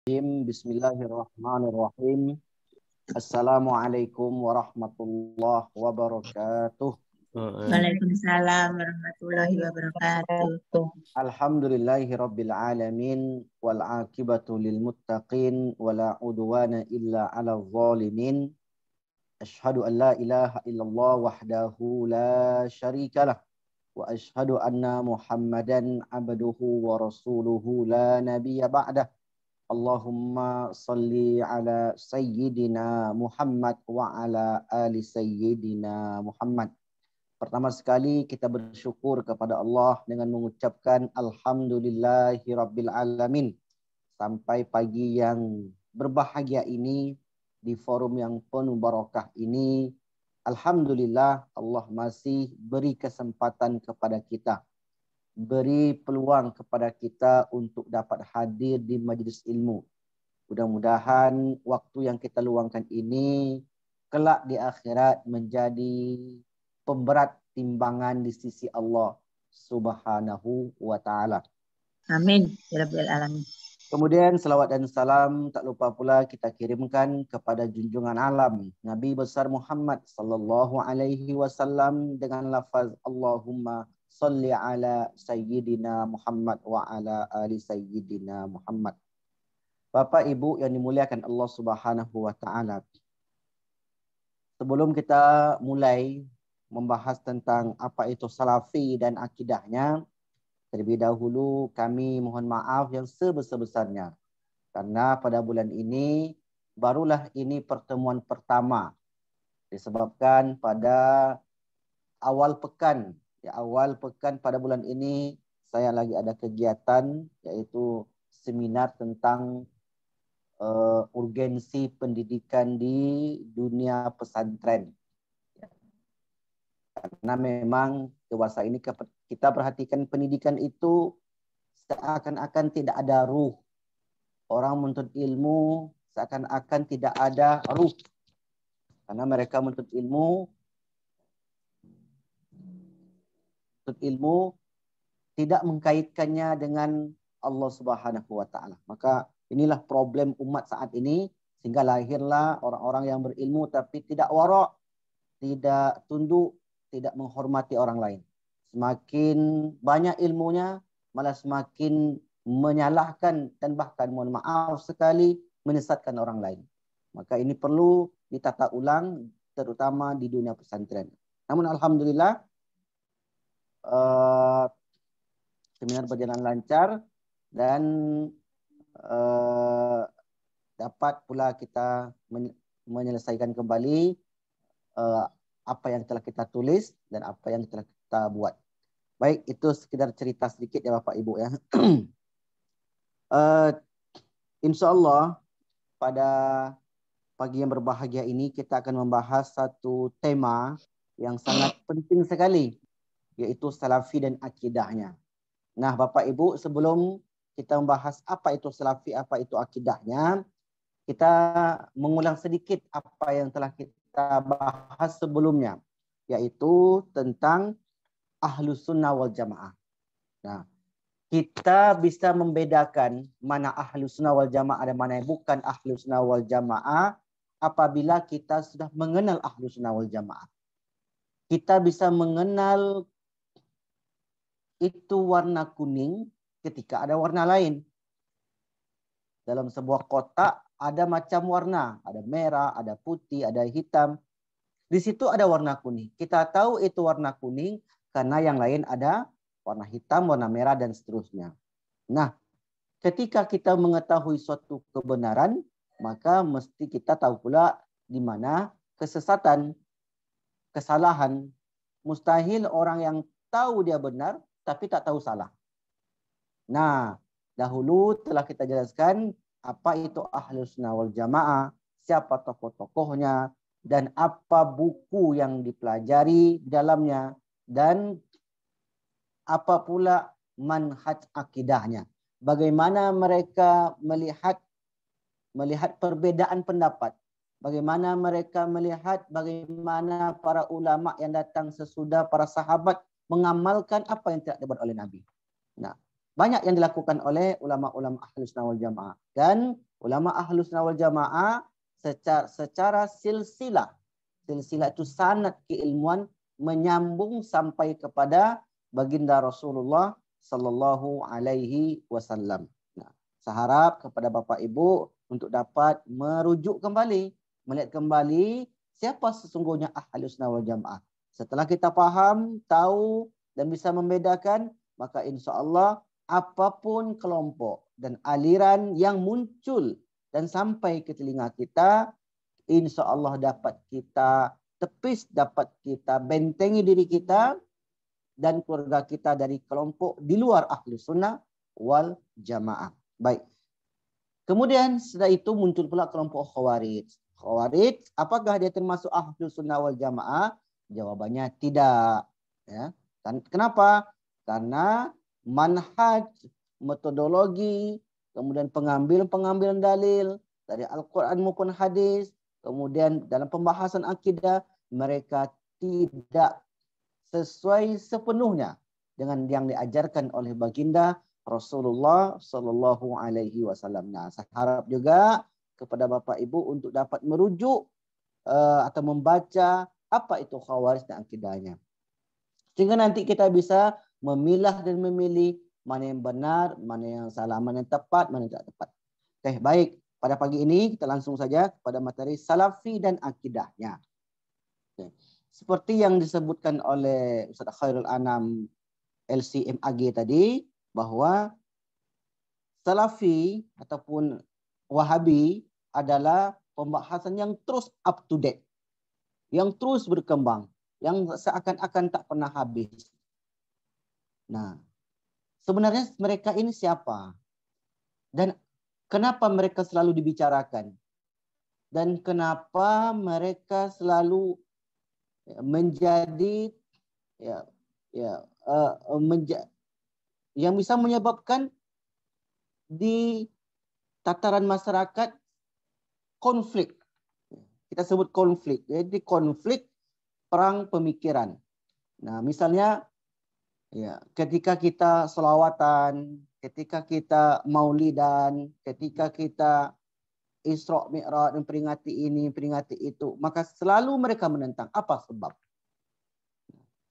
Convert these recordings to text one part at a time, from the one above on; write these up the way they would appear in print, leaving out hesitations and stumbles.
Bismillahirrahmanirrahim. Assalamualaikum warahmatullahi wabarakatuh. Waalaikumsalam warahmatullahi wabarakatuh. Alhamdulillahi rabbil alamin wal aqibatu lil muttaqin wala udwana illa 'alal zalimin. Asyhadu an la ilaha illallah wahdahu la syarikalah wa asyhadu anna Muhammadan abduhu wa rasuluhu la nabiyya ba'dah. Allahumma salli ala Sayyidina Muhammad wa ala ali Sayyidina Muhammad. Pertama sekali kita bersyukur kepada Allah dengan mengucapkan Alhamdulillahi Rabbil Alamin. Sampai pagi yang berbahagia ini, di forum yang penuh barakah ini, Alhamdulillah Allah masih beri kesempatan kepada kita. Beri peluang kepada kita untuk dapat hadir di majlis ilmu. Mudah-mudahan waktu yang kita luangkan ini kelak di akhirat menjadi pemberat timbangan di sisi Allah Subhanahu wa taala. Amin ya rabbal alamin. Kemudian salawat dan salam tak lupa pula kita kirimkan kepada junjungan alam Nabi besar Muhammad sallallahu alaihi wasallam dengan lafaz Allahumma salli ala Sayyidina Muhammad wa ala ali Sayyidina Muhammad. Bapak Ibu yang dimuliakan Allah Subhanahu wa taala. Sebelum kita mulai membahas tentang apa itu salafi dan akidahnya, terlebih dahulu kami mohon maaf yang sebesar-besarnya. Karena pada bulan ini barulah ini pertemuan pertama. Disebabkan pada awal pekan pada bulan ini saya lagi ada kegiatan yaitu seminar tentang urgensi pendidikan di dunia pesantren. Karena memang dewasa ini kita perhatikan pendidikan itu seakan-akan tidak ada ruh. Orang menuntut ilmu seakan-akan tidak ada ruh. Karena mereka menuntut ilmu tidak mengkaitkannya dengan Allah Subhanahu wa taala. Maka inilah problem umat saat ini sehingga lahirlah orang-orang yang berilmu tapi tidak wara', tidak tunduk, tidak menghormati orang lain. Semakin banyak ilmunya malah semakin menyalahkan dan bahkan mohon maaf sekali menyesatkan orang lain. Maka ini perlu ditata ulang terutama di dunia pesantren. Namun alhamdulillah seminar berjalan lancar dan dapat pula kita menyelesaikan kembali apa yang telah kita tulis dan apa yang telah kita buat. Baik, itu sekedar cerita sedikit ya Bapak Ibu ya. Insya Allah pada pagi yang berbahagia ini kita akan membahas satu tema yang sangat penting sekali, yaitu salafi dan akidahnya. Nah Bapak Ibu, sebelum kita membahas apa itu salafi, apa itu akidahnya, kita mengulang sedikit apa yang telah kita bahas sebelumnya, yaitu tentang Ahlus Sunnah wal Jamaah. Nah, kita bisa membedakan mana Ahlus Sunnah wal Jamaah dan mana yang bukan Ahlus Sunnah wal Jamaah apabila kita sudah mengenal Ahlus Sunnah wal Jamaah. Kita bisa mengenal itu warna kuning ketika ada warna lain. Dalam sebuah kotak ada macam warna, ada merah, ada putih, ada hitam. Di situ ada warna kuning. Kita tahu itu warna kuning karena yang lain ada warna hitam, warna merah, dan seterusnya. Nah, ketika kita mengetahui suatu kebenaran, maka mesti kita tahu pula di mana kesesatan, kesalahan. Mustahil orang yang tahu dia benar, tapi tak tahu salah. Nah, dahulu telah kita jelaskan apa itu Ahlus Sunnah wal Jamaah, siapa tokoh-tokohnya, dan apa buku yang dipelajari di dalamnya, dan apa pula manhaj akidahnya. Bagaimana mereka melihat perbedaan pendapat. Bagaimana mereka melihat bagaimana para ulama yang datang sesudah para sahabat mengamalkan apa yang tidak dibuat oleh Nabi. Nah, banyak yang dilakukan oleh ulama-ulama Ahlus Sunnah wal Jamaah. Dan Ulama Ahlus Sunnah wal Jamaah secara silsilah. Silsilah itu sanad keilmuan menyambung sampai kepada baginda Rasulullah sallallahu alaihi wasallam. Nah, saya harap kepada Bapak Ibu untuk dapat merujuk kembali, melihat kembali siapa sesungguhnya Ahlus Sunnah wal Jamaah. Setelah kita paham, tahu dan bisa membedakan, maka insya Allah apapun kelompok dan aliran yang muncul dan sampai ke telinga kita, insya Allah dapat kita tepis, dapat kita bentengi diri kita dan keluarga kita dari kelompok di luar Ahlus Sunnah wal Jamaah. Baik. Kemudian setelah itu muncul pula kelompok Khawarij. Khawarij, apakah dia termasuk Ahlus Sunnah wal Jamaah? Jawabannya tidak. Ya. Kenapa? Karena manhaj, metodologi, kemudian pengambilan dalil dari Al-Quran maupun hadis, kemudian dalam pembahasan akidah, mereka tidak sesuai sepenuhnya dengan yang diajarkan oleh baginda Rasulullah Sallallahu Alaihi Wasallam. Nah, saya harap juga kepada Bapak Ibu untuk dapat merujuk atau membaca apa itu Khawarij dan akidahnya. Sehingga nanti kita bisa memilah dan memilih mana yang benar, mana yang salah, mana yang tepat, mana yang tidak tepat. Oke, baik. Pada pagi ini kita langsung saja kepada materi Salafi dan akidahnya. Oke. Seperti yang disebutkan oleh Ustaz Khairul Anam LCMAG tadi, bahwa Salafi ataupun Wahabi adalah pembahasan yang terus up to date, yang terus berkembang, yang seakan-akan tak pernah habis. Nah, sebenarnya mereka ini siapa? Dan kenapa mereka selalu dibicarakan? Dan kenapa mereka selalu menjadi yang bisa menyebabkan di tataran masyarakat konflik. Kita sebut konflik. Jadi konflik perang pemikiran. Nah, misalnya ketika kita selawatan, ketika kita maulidan, ketika kita Isra Mi'raj, memperingati ini, memperingati itu, maka selalu mereka menentang. Apa sebab?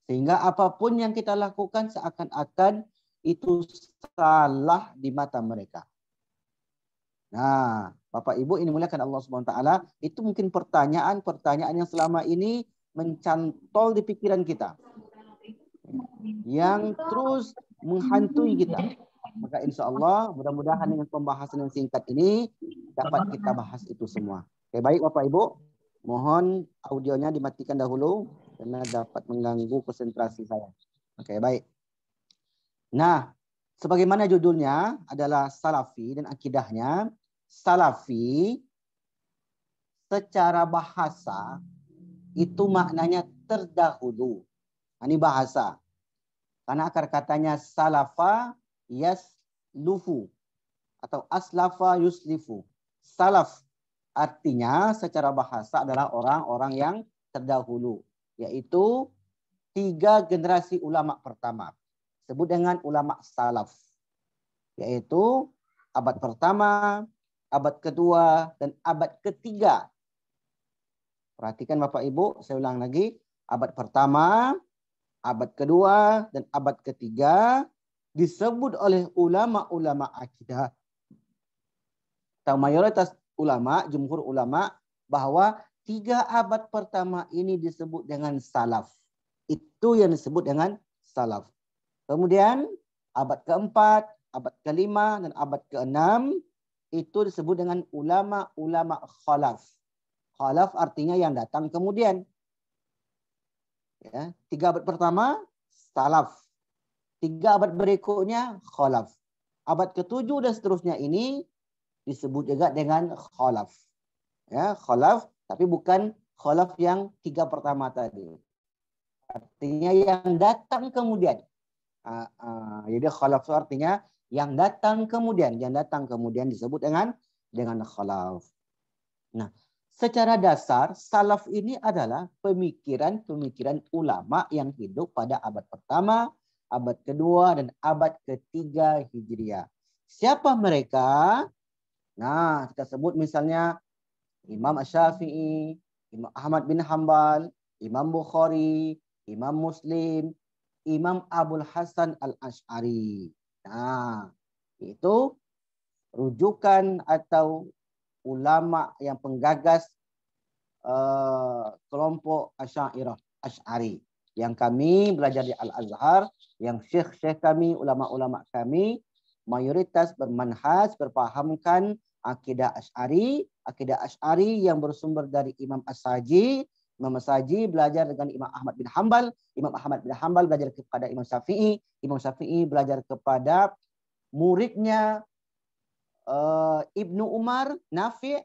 Sehingga apapun yang kita lakukan seakan-akan itu salah di mata mereka. Nah, Bapak Ibu ini muliakan Allah Subhanahu wa taala, itu mungkin pertanyaan yang selama ini mencantol di pikiran kita, yang terus menghantui kita. Maka insya Allah mudah-mudahan dengan pembahasan yang singkat ini dapat kita bahas itu semua. Oke, baik Bapak Ibu, mohon audionya dimatikan dahulu karena dapat mengganggu konsentrasi saya. Oke, baik. Nah, sebagaimana judulnya adalah Salafi dan akidahnya. Salafi secara bahasa itu maknanya terdahulu. Ini bahasa. Karena akar katanya salafa yaslufu atau aslafa yuslifu. Salaf artinya secara bahasa adalah orang-orang yang terdahulu, yaitu 3 generasi ulama pertama. Disebut dengan ulama salaf, yaitu abad pertama, abad kedua, dan abad ketiga. Perhatikan Bapak Ibu, saya ulang lagi. Abad pertama, abad kedua, dan abad ketiga disebut oleh ulama-ulama akidah atau mayoritas ulama, jumhur ulama, bahwa 3 abad pertama ini disebut dengan salaf. Itu yang disebut dengan salaf. Kemudian abad keempat, abad kelima, dan abad keenam itu disebut dengan ulama-ulama khalaf. Khalaf artinya yang datang kemudian. 3 abad pertama salaf. 3 abad berikutnya khalaf. Abad ke-7 dan seterusnya ini disebut juga dengan khalaf. Khalaf, tapi bukan khalaf yang 3 pertama tadi. Artinya yang datang kemudian. Jadi khalaf itu artinya yang datang kemudian. Yang datang kemudian disebut dengan khalaf. Nah, secara dasar salaf ini adalah pemikiran-pemikiran ulama yang hidup pada abad pertama, abad kedua, dan abad ketiga Hijriah. Siapa mereka? Nah, kita sebut misalnya Imam Asy-Syafi'i, Imam Ahmad bin Hambal, Imam Bukhari, Imam Muslim, Imam Abul Hasan Al-Asy'ari. Nah, itu rujukan atau ulama yang penggagas kelompok Asy'ari. Yang kami belajar di Al-Azhar, yang syekh-syekh kami, ulama-ulama kami, mayoritas bermanhaj, berpahamkan akidah Asy'ari yang bersumber dari Imam As-Saji. Imam As-Saji belajar dengan Imam Ahmad bin Hambal. Imam Ahmad bin Hambal belajar kepada Imam Syafi'i. Imam Syafi'i belajar kepada muridnya Ibnu Umar, Nafi'.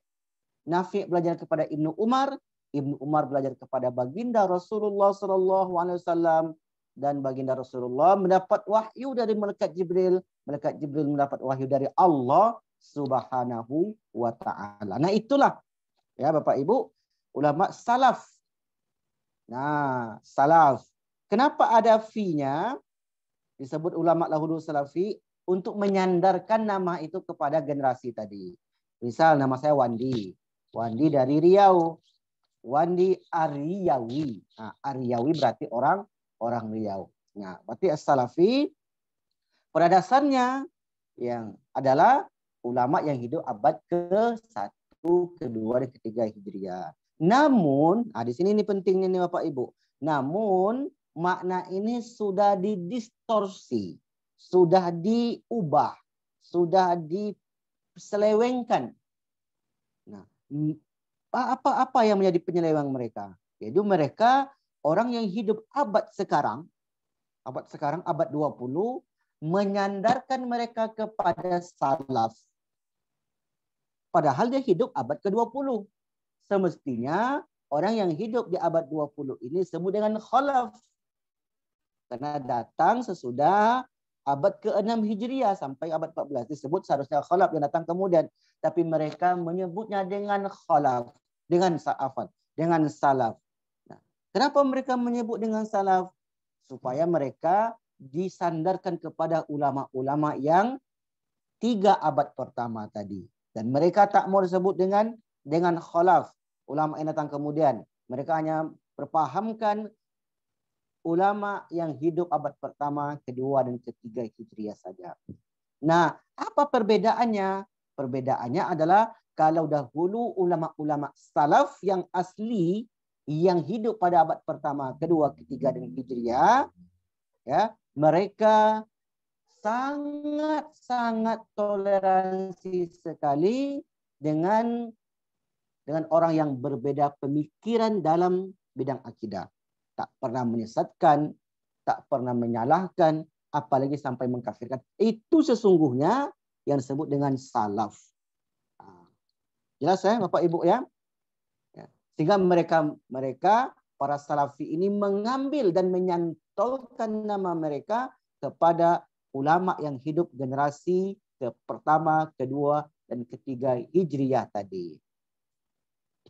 Nafi' belajar kepada Ibnu Umar. Ibnu Umar belajar kepada baginda Rasulullah SAW. Dan baginda Rasulullah mendapat wahyu dari malaikat Jibril. Malaikat Jibril mendapat wahyu dari Allah Subhanahu wa ta'ala. Nah, itulah ya Bapak Ibu, ulama salaf. Nah, salaf. Kenapa ada fi-nya? Disebut ulama lahulu salafi untuk menyandarkan nama itu kepada generasi tadi. Misal nama saya Wandi. Wandi dari Riau. Wandi Ariyawi. Nah, Ariyawi berarti orang Riau. Nah, berarti as-salafi pada dasarnya yang adalah ulama yang hidup abad ke-1, ke-2, dan ke-3 Hijriah. Namun, di sini ini pentingnya nih Bapak Ibu. Namun, makna ini sudah didistorsi, sudah diubah, sudah diselewengkan. Nah, apa yang menjadi penyeleweng mereka? Yaitu mereka orang yang hidup abad sekarang, abad 20, menyandarkan mereka kepada salaf. Padahal dia hidup abad ke-20. Semestinya orang yang hidup di abad 20 ini disebut dengan khalaf. Karena datang sesudah abad ke-6 Hijriah sampai abad 14 disebut seharusnya khalaf yang datang kemudian. Tapi mereka menyebutnya dengan khalaf, dengan salaf. Nah, kenapa mereka menyebut dengan salaf? Supaya mereka disandarkan kepada ulama-ulama yang 3 abad pertama tadi. Dan mereka tak mau disebut dengan khalaf, ulama yang datang kemudian. Mereka hanya berpahamkan ulama yang hidup abad pertama, kedua, dan ketiga Hijriah saja. Nah, apa perbedaannya? Perbedaannya adalah kalau dahulu ulama-ulama salaf yang asli yang hidup pada abad pertama, kedua, ketiga, dan Hijriah, ya, mereka sangat toleransi sekali dengan orang yang berbeda pemikiran dalam bidang akidah. Tak pernah menyesatkan, tak pernah menyalahkan, apalagi sampai mengkafirkan. Itu sesungguhnya yang disebut dengan salaf. Jelas ya Bapak Ibu ya? Sehingga mereka para salafi ini mengambil dan menyantolkan nama mereka kepada ulama yang hidup generasi pertama, kedua, dan ketiga Hijriah tadi.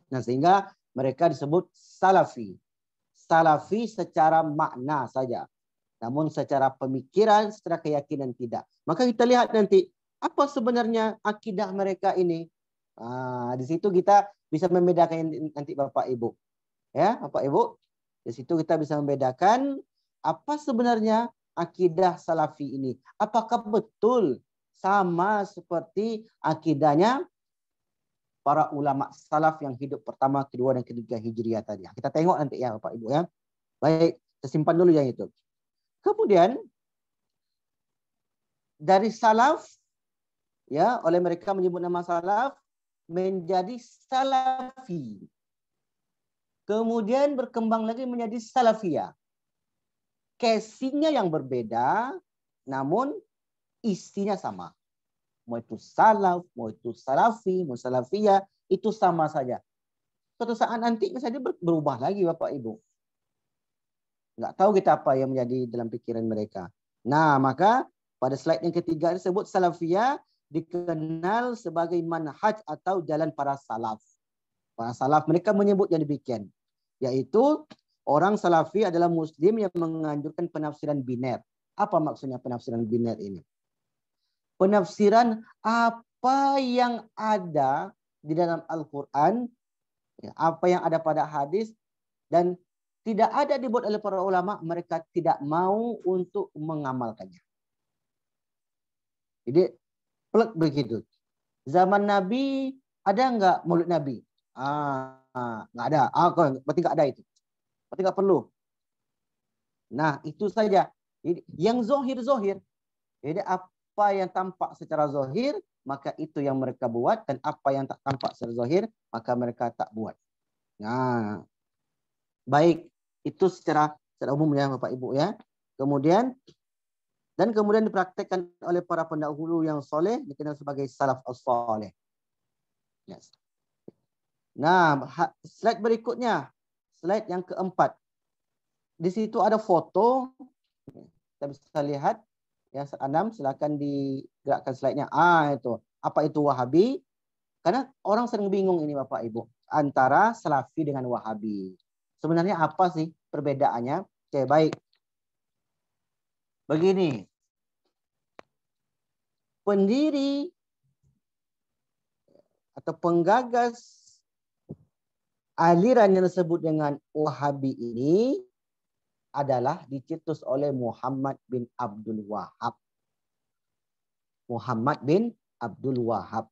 Nah, sehingga mereka disebut salafi. Salafi secara makna saja. Namun secara pemikiran, secara keyakinan tidak. Maka kita lihat nanti apa sebenarnya akidah mereka ini. Di situ kita bisa membedakan nanti Bapak Ibu. Ya, Bapak Ibu. Di situ kita bisa membedakan apa sebenarnya akidah salafi ini. Apakah betul sama seperti akidahnya para ulama salaf yang hidup pertama, kedua, dan ketiga Hijriah tadi. Kita tengok nanti ya Bapak Ibu ya. Baik, kita simpan dulu yang itu. Kemudian dari salaf ya, oleh mereka menyebut nama salaf menjadi salafi. Kemudian berkembang lagi menjadi salafiyah. Casingnya yang berbeda, namun isinya sama. Mau itu salaf, mau itu salafi, mau salafiyah, itu sama saja. Suatu saat nanti misalnya berubah lagi Bapak Ibu. Nggak tahu kita apa yang menjadi dalam pikiran mereka. Nah, maka pada slide yang ketiga disebut salafiyah dikenal sebagai manhaj atau jalan para salaf. Para salaf mereka menyebut yang demikian. Yaitu orang salafi adalah muslim yang menganjurkan penafsiran biner. Apa maksudnya penafsiran biner ini? Penafsiran apa apa yang ada di dalam Al-Quran, ya, apa yang ada pada hadis, dan tidak ada dibuat oleh para ulama, mereka tidak mau untuk mengamalkannya. Jadi plek begitu. Zaman Nabi ada nggak maulid Nabi? Nggak ada. Berarti nggak ada itu. Berarti nggak perlu. Nah, itu saja. Yang zohir. Jadi apa yang tampak secara zohir, maka itu yang mereka buat. Dan apa yang tak tampak secara zohir, maka mereka tak buat. Nah, baik. Itu secara umum ya Bapak Ibu ya. Kemudian dipraktekkan oleh para pendahulu yang soleh, dikenal sebagai salaf as-soleh. Yes. Nah, slide berikutnya. Slide yang keempat. Di situ ada foto. Kita bisa lihat. Ya, 6, silakan digerakkan slide-nya. Itu. Apa itu Wahabi? Karena orang sering bingung ini Bapak Ibu. Antara Salafi dengan Wahabi. Sebenarnya apa sih perbedaannya? Oke, baik. Begini. Pendiri atau penggagas aliran yang disebut dengan Wahabi ini adalah dicetus oleh Muhammad bin Abdul Wahab. Muhammad bin Abdul Wahab.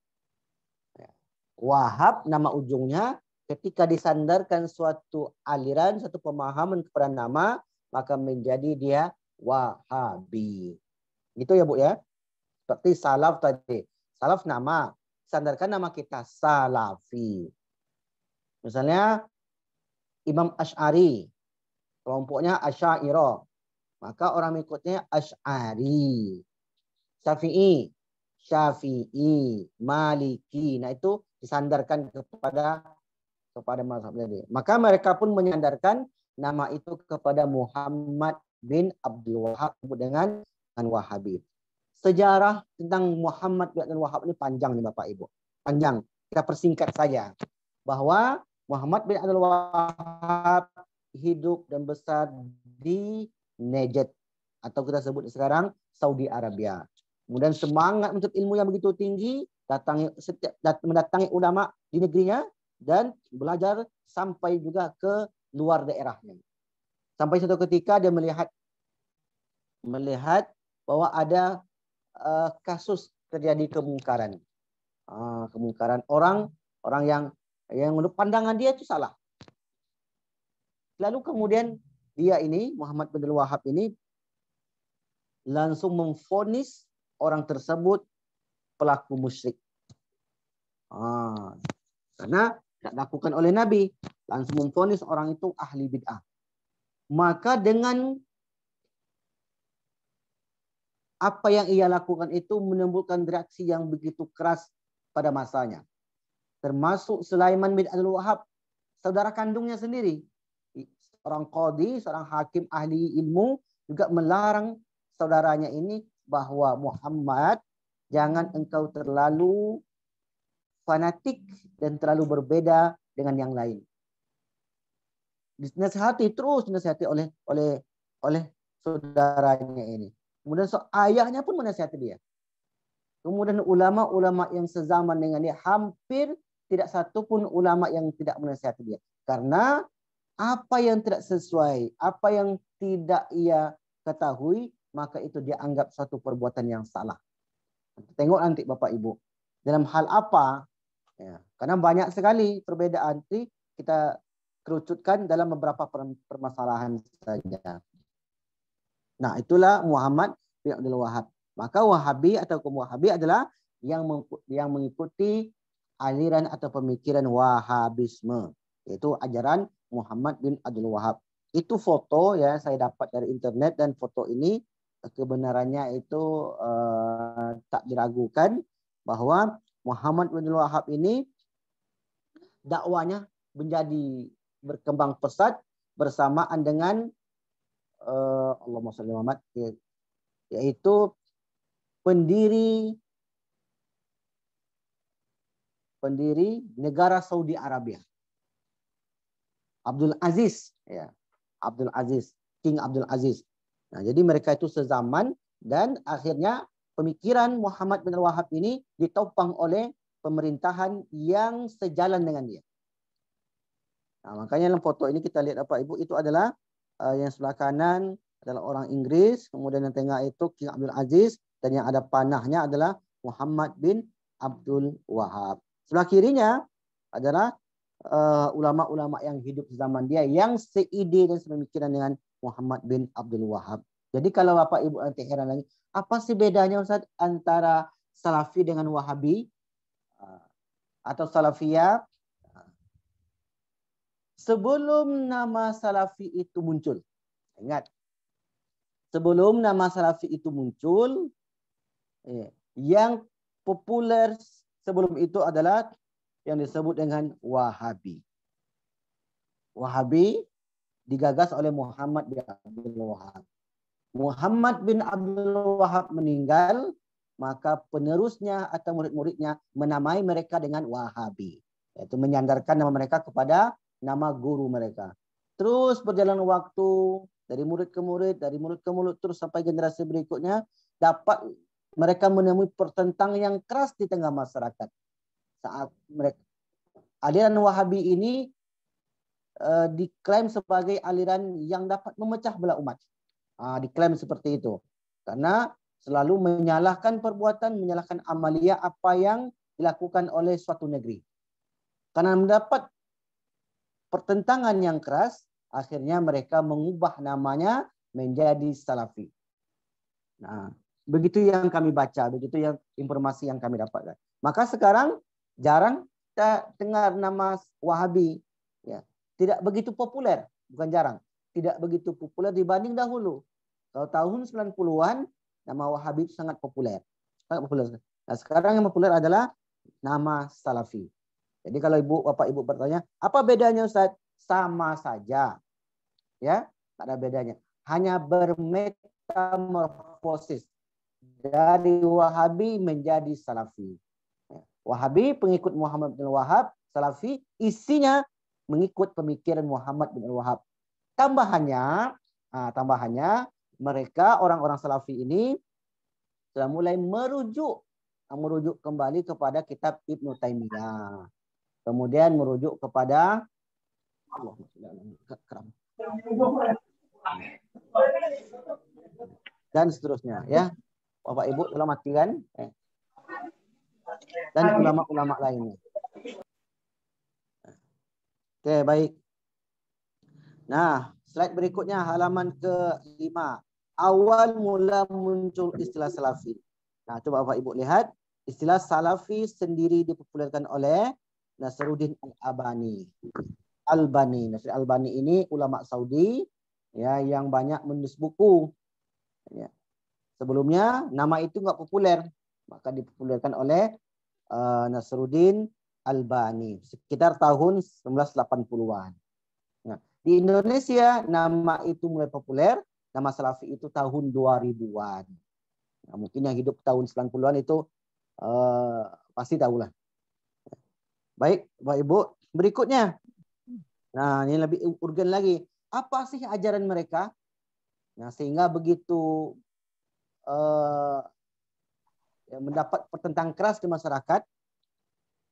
Wahab nama ujungnya, ketika disandarkan suatu aliran, satu pemahaman kepada nama, maka menjadi dia Wahabi. Gitu ya Bu ya. Seperti salaf tadi. Salaf nama, sandarkan nama kita Salafi. Misalnya Imam Asy'ari, kelompoknya Asy'ariyah, maka orang mengikutnya Asy'ari. Syafi'i, Maliki. Nah, itu disandarkan kepada mazhab tadi. Maka mereka pun menyandarkan nama itu kepada Muhammad bin Abdul Wahab dengan Wahabi. Sejarah tentang Muhammad bin Abdul Wahab ini panjang nih Bapak Ibu. Panjang. Kita persingkat saja. Bahwa Muhammad bin Abdul Wahab hidup dan besar di Najd, atau kita sebut sekarang Saudi Arabia. Kemudian semangat untuk ilmu yang begitu tinggi, mendatangi ulama di negerinya dan belajar sampai juga ke luar daerahnya. Sampai suatu ketika dia melihat bahwa ada kasus terjadi kemungkaran. Kemungkaran orang yang menurut pandangan dia itu salah. Lalu kemudian dia ini, Muhammad bin Abdul Wahab ini, langsung memvonis orang tersebut pelaku musyrik. Karena tidak dilakukan oleh Nabi. Langsung memvonis orang itu ahli bid'ah. Maka dengan apa yang ia lakukan itu menimbulkan reaksi yang begitu keras pada masanya. Termasuk Sulaiman bin Abdul Wahab, saudara kandungnya sendiri. Seorang qadhi, seorang hakim ahli ilmu, juga melarang saudaranya ini bahwa Muhammad, jangan engkau terlalu fanatik dan terlalu berbeda dengan yang lain. Dinasihati oleh saudaranya ini. Kemudian ayahnya pun menasihati dia. Kemudian ulama-ulama yang sezaman dengan dia, hampir tidak satu pun ulama yang tidak menasihati dia. Karena apa yang tidak sesuai, apa yang tidak ia ketahui, maka itu dia anggap suatu perbuatan yang salah. Tengok nanti Bapak Ibu. Dalam hal apa? Ya, karena banyak sekali perbedaan. Kita kerucutkan dalam beberapa permasalahan saja. Nah, itulah Muhammad bin Abdul Wahab. Maka Wahabi atau kaum Wahabi adalah yang mengikuti aliran atau pemikiran Wahabisme, yaitu ajaran Muhammad bin Abdul Wahab. Itu foto ya, saya dapat dari internet, dan foto ini kebenarannya itu tak diragukan bahwa Muhammad bin Abdul Wahab ini dakwanya menjadi berkembang pesat bersamaan dengan Allahumma shalli Muhammad, yaitu pendiri negara Saudi Arabia, Abdul Aziz, ya, King Abdul Aziz. Nah, jadi mereka itu sezaman, dan akhirnya pemikiran Muhammad bin Wahab ini ditopang oleh pemerintahan yang sejalan dengan dia. Nah, makanya dalam foto ini kita lihat Bapak Ibu, itu adalah yang sebelah kanan adalah orang Inggris, kemudian yang tengah itu King Abdul Aziz, dan yang ada panahnya adalah Muhammad bin Abdul Wahab. Sebelah kirinya adalah ulama-ulama yang hidup zaman dia yang seide dan sepemikiran dengan Muhammad bin Abdul Wahab. Jadi kalau Bapak Ibu nanti heran lagi, apa sih bedanya Ustaz antara Salafi dengan Wahabi atau Salafiyah? Sebelum nama Salafi itu muncul, ingat, sebelum nama Salafi itu muncul, yang populer sebelum itu adalah yang disebut dengan Wahabi. Wahabi digagas oleh Muhammad bin Abdul Wahab. Muhammad bin Abdul Wahab meninggal, maka penerusnya atau murid-muridnya menamai mereka dengan Wahabi. Yaitu menyandarkan nama mereka kepada nama guru mereka. Terus berjalan waktu dari murid ke murid, dari murid ke murid, terus sampai generasi berikutnya, dapat mereka menemui pertentangan yang keras di tengah masyarakat. Saat mereka, aliran Wahabi ini diklaim sebagai aliran yang dapat memecah belah umat. Diklaim seperti itu. Karena selalu menyalahkan perbuatan, menyalahkan amalia apa yang dilakukan oleh suatu negeri. Karena mendapat pertentangan yang keras, akhirnya mereka mengubah namanya menjadi Salafi. Nah, begitu yang kami baca, begitu yang informasi yang kami dapatkan. Maka sekarang jarang kita dengar nama Wahabi. Ya, tidak begitu populer, bukan jarang. Tidak begitu populer dibanding dahulu. Kalau tahun 90-an, nama Wahabi itu sangat populer. Sangat populer. Nah, sekarang yang populer adalah nama Salafi. Jadi kalau Bapak Ibu bertanya, apa bedanya Ustaz? Sama saja. Ya, tak ada bedanya. Hanya bermetamorfosis dari Wahabi menjadi Salafi. Wahabi pengikut Muhammad bin Wahab, Salafi isinya mengikut pemikiran Muhammad bin Wahab. Tambahannya mereka orang-orang Salafi ini sudah mulai merujuk kembali kepada kitab Ibnu Taimiyah. Kemudian merujuk kepada dan seterusnya, ya. Bapak Ibu telah matikan, dan ulama-ulama lainnya. Oke, baik. Nah, slide berikutnya halaman ke-5. Awal mula muncul istilah Salafi. Nah, coba Bapak Ibu lihat, istilah Salafi sendiri dipopulerkan oleh Nasruddin Al-Albani. Nasruddin Al-Albani ini ulama Saudi, ya, yang banyak menulis buku. Ya. Sebelumnya nama itu nggak populer, maka dipopulerkan oleh Nasruddin Al-Albani sekitar tahun 1980-an. Nah, di Indonesia nama itu mulai populer, nama Salafi itu tahun 2000-an. Nah, mungkin yang hidup tahun 90-an itu pasti tahulah. Baik, Bapak Ibu, berikutnya. Nah, ini lebih urgen lagi. Apa sih ajaran mereka? Nah, sehingga begitu mendapat pertentangan keras di masyarakat.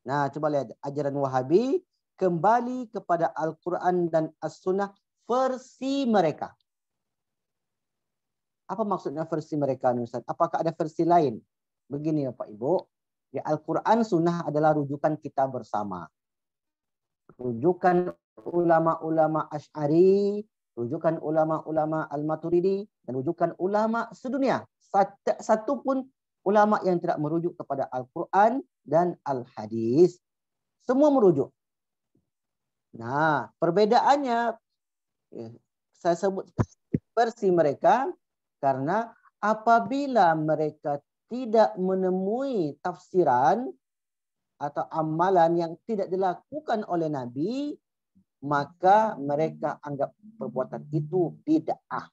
Nah, coba lihat ajaran Wahabi kembali kepada Al-Quran dan As-Sunnah versi mereka. Apa maksudnya versi mereka, Ustaz? Apakah ada versi lain? Begini, Bapak Ibu. Ya, Al-Quran Sunnah adalah rujukan kita bersama. Rujukan ulama-ulama Asy'ari, rujukan ulama-ulama Al-Maturidi, dan rujukan ulama sedunia. Satu pun ulama yang tidak merujuk kepada Al-Quran dan Al-Hadis. Semua merujuk. Nah, perbedaannya saya sebut versi mereka karena apabila mereka tidak menemui tafsiran atau amalan yang tidak dilakukan oleh Nabi, maka mereka anggap perbuatan itu bid'ah.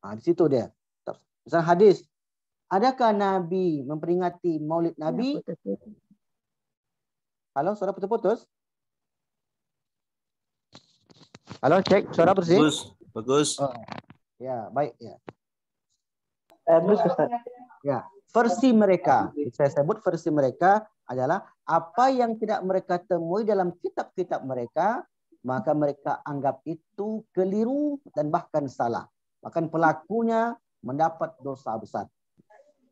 Nah, di situ dia. Misalnya hadis, adakah Nabi memperingati Maulid Nabi? Halo, suara putus-putus. Halo, cek suara bersih. Bagus. Oh, ya, baik ya. Bagus, Ustaz. Ya, versi mereka. Saya sebut versi mereka adalah apa yang tidak mereka temui dalam kitab-kitab mereka, maka mereka anggap itu keliru dan bahkan salah. Bahkan pelakunya mendapat dosa besar.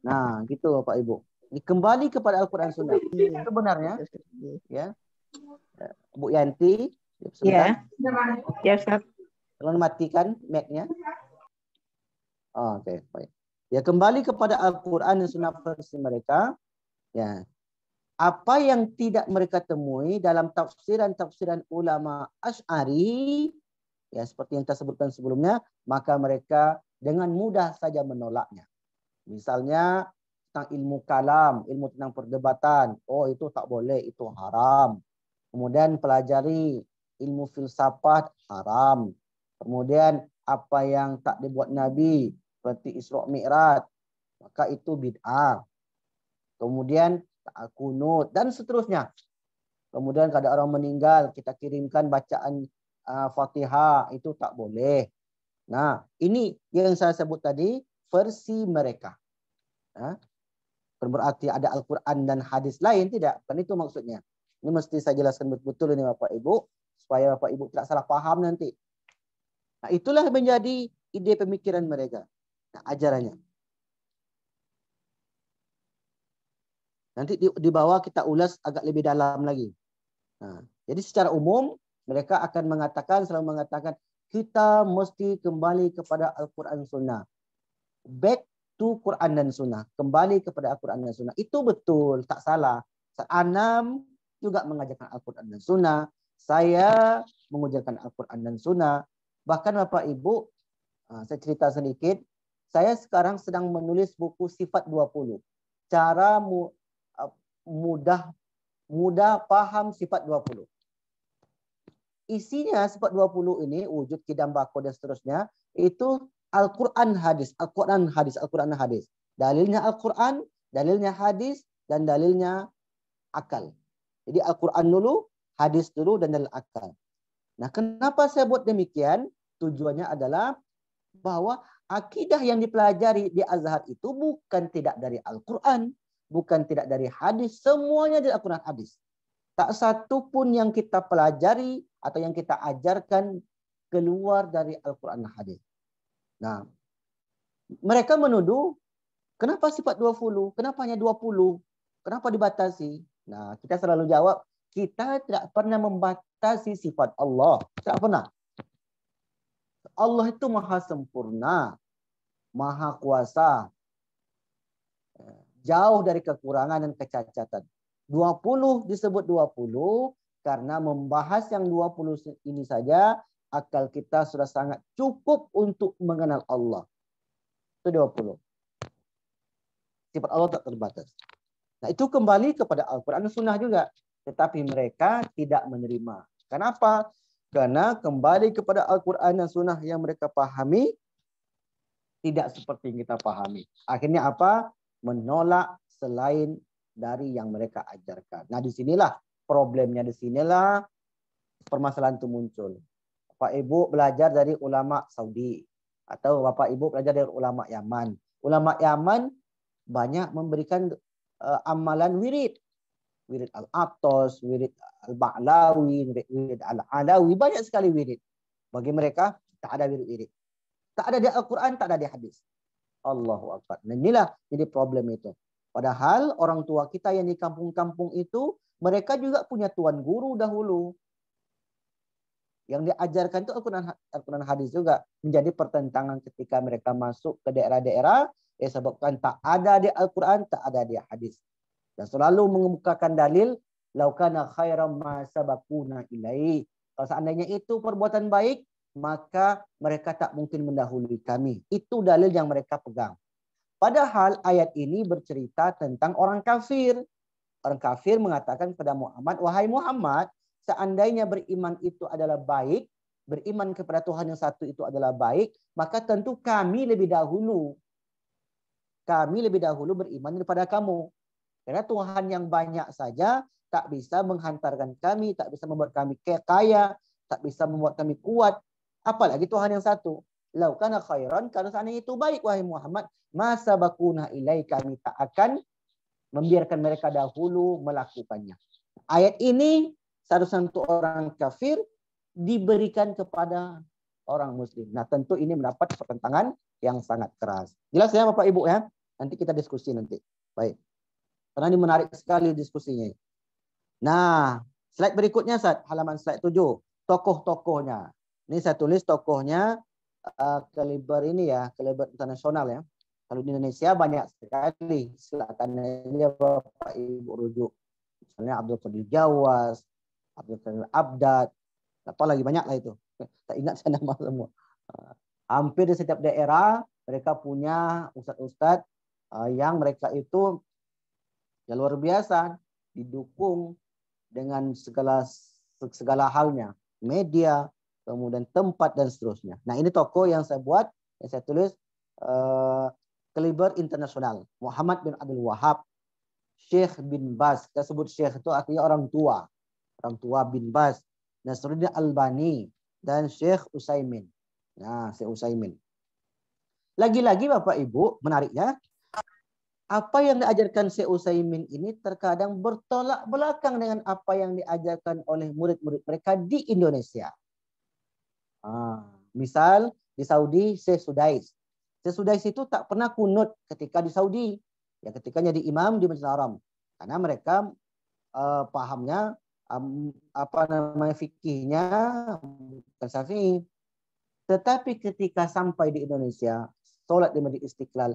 Nah, gitu Bapak Ibu. Ini kembali kepada Al-Quran Sunnah. Sebenarnya, ya, Bu Yanti, sebentar. Ya, Ustaz. Tolong matikan mic-nya. Oh, oke, baik. Ya, kembali kepada Al-Quran dan Sunnah versi mereka. Ya, apa yang tidak mereka temui dalam tafsiran ulama Asy'ari, ya seperti yang kita sebutkan sebelumnya, maka mereka dengan mudah saja menolaknya. Misalnya tentang ilmu kalam, ilmu tentang perdebatan, oh itu tak boleh, itu haram. Kemudian pelajari ilmu filsafat, haram. Kemudian apa yang tak dibuat Nabi, seperti Isra Mi'raj, maka itu bid'ah. Kemudian kunut dan seterusnya. Kemudian kalau orang meninggal, kita kirimkan bacaan Fatihah, itu tak boleh. Nah, ini yang saya sebut tadi versi mereka. Nah, berarti ada Al-Quran dan hadis lain, tidak? Kan itu maksudnya. Ini mesti saya jelaskan betul-betul ini Bapak Ibu, supaya Bapak Ibu tidak salah paham nanti. Nah, itulah menjadi ide pemikiran mereka. Nah, ajarannya. Nanti di bawah kita ulas agak lebih dalam lagi. Nah, jadi secara umum mereka akan selalu mengatakan kita mesti kembali kepada Al-Quran Sunnah. Back to Quran dan Sunnah. Kembali kepada Al-Quran dan Sunnah. Itu betul, tak salah. Anam juga mengajarkan Al-Quran dan Sunnah. Saya mengajarkan Al-Quran dan Sunnah. Bahkan Bapak Ibu, saya cerita sedikit. Saya sekarang sedang menulis buku Sifat 20. Cara mudah paham Sifat 20. Isinya Sifat 20 ini, wujud, kidam, bako, dan seterusnya, itu Al-Quran hadis, Al-Quran hadis, Al-Quran hadis. Dalilnya Al-Quran, dalilnya hadis, dan dalilnya akal. Jadi Al-Quran dulu, hadis dulu, dan dalil akal. Nah, kenapa saya buat demikian? Tujuannya adalah bahwa akidah yang dipelajari di Azhar itu bukan tidak dari Al-Quran, bukan tidak dari hadis, semuanya dari Al-Quran hadis. Tak satu pun yang kita pelajari atau yang kita ajarkan keluar dari Al-Quran dan hadis. Nah, mereka menuduh, kenapa sifat 20? Kenapa hanya 20? Kenapa dibatasi? Nah, kita selalu jawab, kita tidak pernah membatasi sifat Allah. Tidak pernah. Allah itu maha sempurna, maha kuasa, jauh dari kekurangan dan kecacatan. 20 disebut 20 karena membahas yang 20 ini saja akal kita sudah sangat cukup untuk mengenal Allah. Itu 20. Sifat Allah tak terbatas. Nah, itu kembali kepada Al-Quran dan Sunnah juga. Tetapi mereka tidak menerima. Kenapa? Karena kembali kepada Al-Quran dan Sunnah yang mereka pahami tidak seperti yang kita pahami. Akhirnya apa? Menolak selain dari yang mereka ajarkan. Nah, disinilah problemnya, disinilah permasalahan itu muncul. Bapak Ibu belajar dari ulama Saudi atau Bapak Ibu belajar dari ulama Yaman. Ulama Yaman banyak memberikan amalan wirid. Wirid Al-Atos, wirid Al-Ba'lawi, wirid Al-Alawi, banyak sekali wirid. Bagi mereka tak ada wirid-wirid. Tak ada di Al-Quran, tak ada di hadis. Allahu Akbar. Nah, inilah jadi problem itu. Padahal orang tua kita yang di kampung-kampung itu, mereka juga punya tuan guru dahulu. Yang diajarkan itu Al-Quran hadis juga. Menjadi pertentangan ketika mereka masuk ke daerah-daerah, disebabkan tak ada di Al-Quran, tak ada di hadis. Dan selalu mengemukakan dalil, laukana khairam ma sabakuna ilai. Kalau seandainya itu perbuatan baik, maka mereka tak mungkin mendahului kami. Itu dalil yang mereka pegang. Padahal ayat ini bercerita tentang orang kafir. Orang kafir mengatakan kepada Muhammad, wahai Muhammad, seandainya beriman itu adalah baik, beriman kepada Tuhan yang satu itu adalah baik, maka tentu kami lebih dahulu. Kami lebih dahulu beriman daripada kamu. Karena Tuhan yang banyak saja tak bisa menghantarkan kami, tak bisa membuat kami kaya, tak bisa membuat kami kuat. Apalagi Tuhan yang satu. Lau kana khairan, kalau seandainya itu baik wahai Muhammad, masa bakuna ilai, kami tak akan membiarkan mereka dahulu melakukannya. Ayat ini satu orang kafir diberikan kepada orang muslim. Nah, tentu ini mendapat pertentangan yang sangat keras. Jelas ya Bapak Ibu ya? Nanti kita diskusi nanti. Baik. Karena ini menarik sekali diskusinya. Nah, slide berikutnya halaman slide 7. Tokoh-tokohnya. Ini saya tulis tokohnya kaliber ini ya, kaliber internasional ya. Kalau di Indonesia banyak sekali selatan ini Bapak Ibu rujuk. Misalnya Abdul Qadir Jawas, Abdul Qadir Abdad, apa lagi banyak lah itu. Tak ingat saya nama semua. Hampir di setiap daerah mereka punya ustadz-ustadz yang mereka itu ya luar biasa, didukung dengan segala halnya, media, kemudian tempat dan seterusnya. Nah, ini toko yang saya buat, yang saya tulis kaliber internasional. Muhammad bin Abdul Wahab, Syekh bin Baz. Kita sebut Syekh itu artinya orang tua. Orang tua bin Baz, Nasruddin Albani, dan Syekh Utsaimin. Nah, Syekh Utsaimin. Lagi-lagi Bapak Ibu, menariknya, apa yang diajarkan Syekh Utsaimin ini terkadang bertolak belakang dengan apa yang diajarkan oleh murid-murid mereka di Indonesia. Misal di Saudi, Syekh Sudais. Syekh Sudais itu tak pernah kunut ketika di Saudi. Ya, ketika jadi imam di Masjidil Haram. Karena mereka pahamnya fikihnya bukan Syafi'i. Tetapi ketika sampai di Indonesia, sholat di Masjid Istiqlal,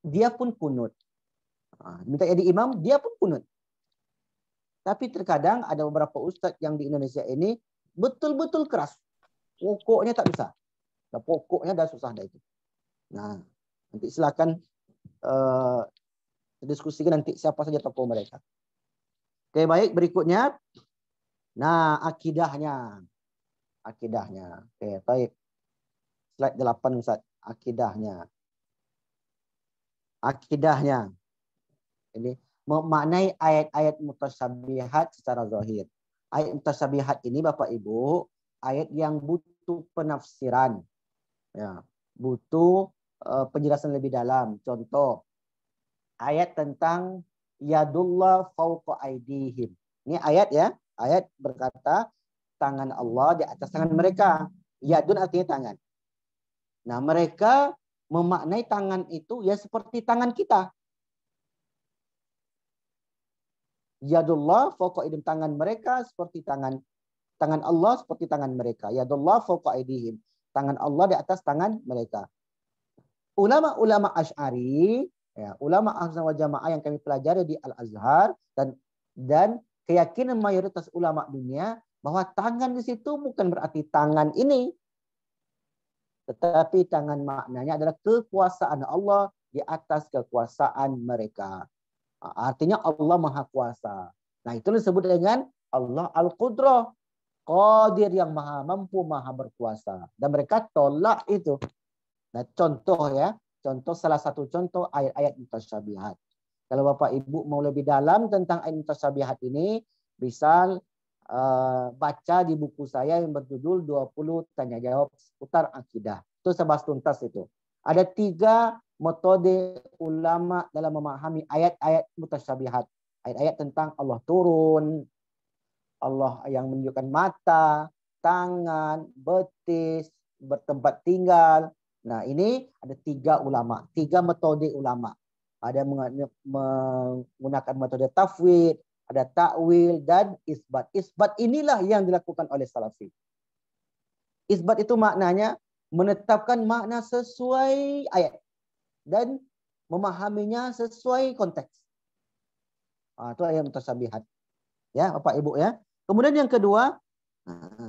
dia pun kunut. Minta jadi imam, dia pun kunut. Tapi terkadang ada beberapa ustadz yang di Indonesia ini betul-betul keras. Pokoknya tak bisa. Pokoknya dah susah dah itu. Nah, nanti silakan diskusikan nanti siapa saja tokoh mereka. Oke, baik, berikutnya. Nah, akidahnya. Akidahnya. Oke, baik. Slide 8 Ustaz. Akidahnya. Akidahnya. Ini memaknai ayat-ayat mutasyabihat secara zahir. Ayat mutasyabihat ini Bapak Ibu, ayat yang butuh penafsiran. Ya, butuh penjelasan lebih dalam. Contoh, ayat tentang yadullah fauqa aidihim. Ini ayat ya, ayat berkata tangan Allah di atas tangan mereka. Yadun artinya tangan. Nah, mereka memaknai tangan itu ya seperti tangan kita. Yadullah fauqa aidihim, tangan mereka seperti tangan Allah seperti tangan mereka. Yadullah fauqa aidihim, tangan Allah di atas tangan mereka. Ulama-ulama Asy'ari, ya, ulama Ahlussunnah wal Jamaah yang kami pelajari di Al-Azhar dan keyakinan mayoritas ulama dunia bahwa tangan di situ bukan berarti tangan ini, tetapi tangan maknanya adalah kekuasaan Allah di atas kekuasaan mereka. Artinya Allah Maha Kuasa. Nah, itu disebut dengan Allah Al-Qudrah, Qadir, yang Maha Mampu, Maha Berkuasa. Dan mereka tolak itu. Nah, contoh ya, salah satu contoh ayat-ayat mutasyabihat. Kalau Bapak Ibu mau lebih dalam tentang ayat mutasyabihat ini, bisa baca di buku saya yang berjudul 20 tanya jawab seputar akidah. Itu saya bahas tuntas itu. Ada 3 metode ulama dalam memahami ayat-ayat mutasyabihat. Ayat-ayat tentang Allah turun, Allah yang menunjukkan mata, tangan, betis, bertempat tinggal. Nah, ini ada 3 ulama, 3 metode ulama. Ada menggunakan metode tafwid, ada takwil, dan isbat. Isbat inilah yang dilakukan oleh Salafi. Isbat itu maknanya menetapkan makna sesuai ayat dan memahaminya sesuai konteks. Itu ayat mutasyabihat. Ya, Bapak Ibu ya. Kemudian yang kedua,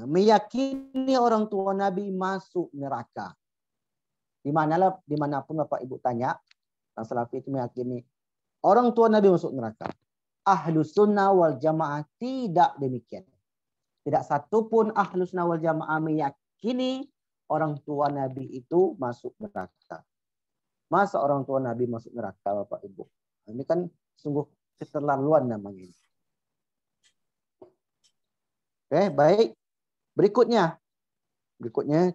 meyakini orang tua Nabi masuk neraka. Dimanapun Bapak Ibu tanya, Salafi itu meyakini orang tua Nabi masuk neraka. Ahlus sunnah wal jamaah tidak demikian. Tidak satupun ahlus sunnah wal jamaah meyakini orang tua Nabi itu masuk neraka. Masa orang tua Nabi masuk neraka, Bapak Ibu? Ini kan sungguh keterlaluan namanya. Oke, baik. Berikutnya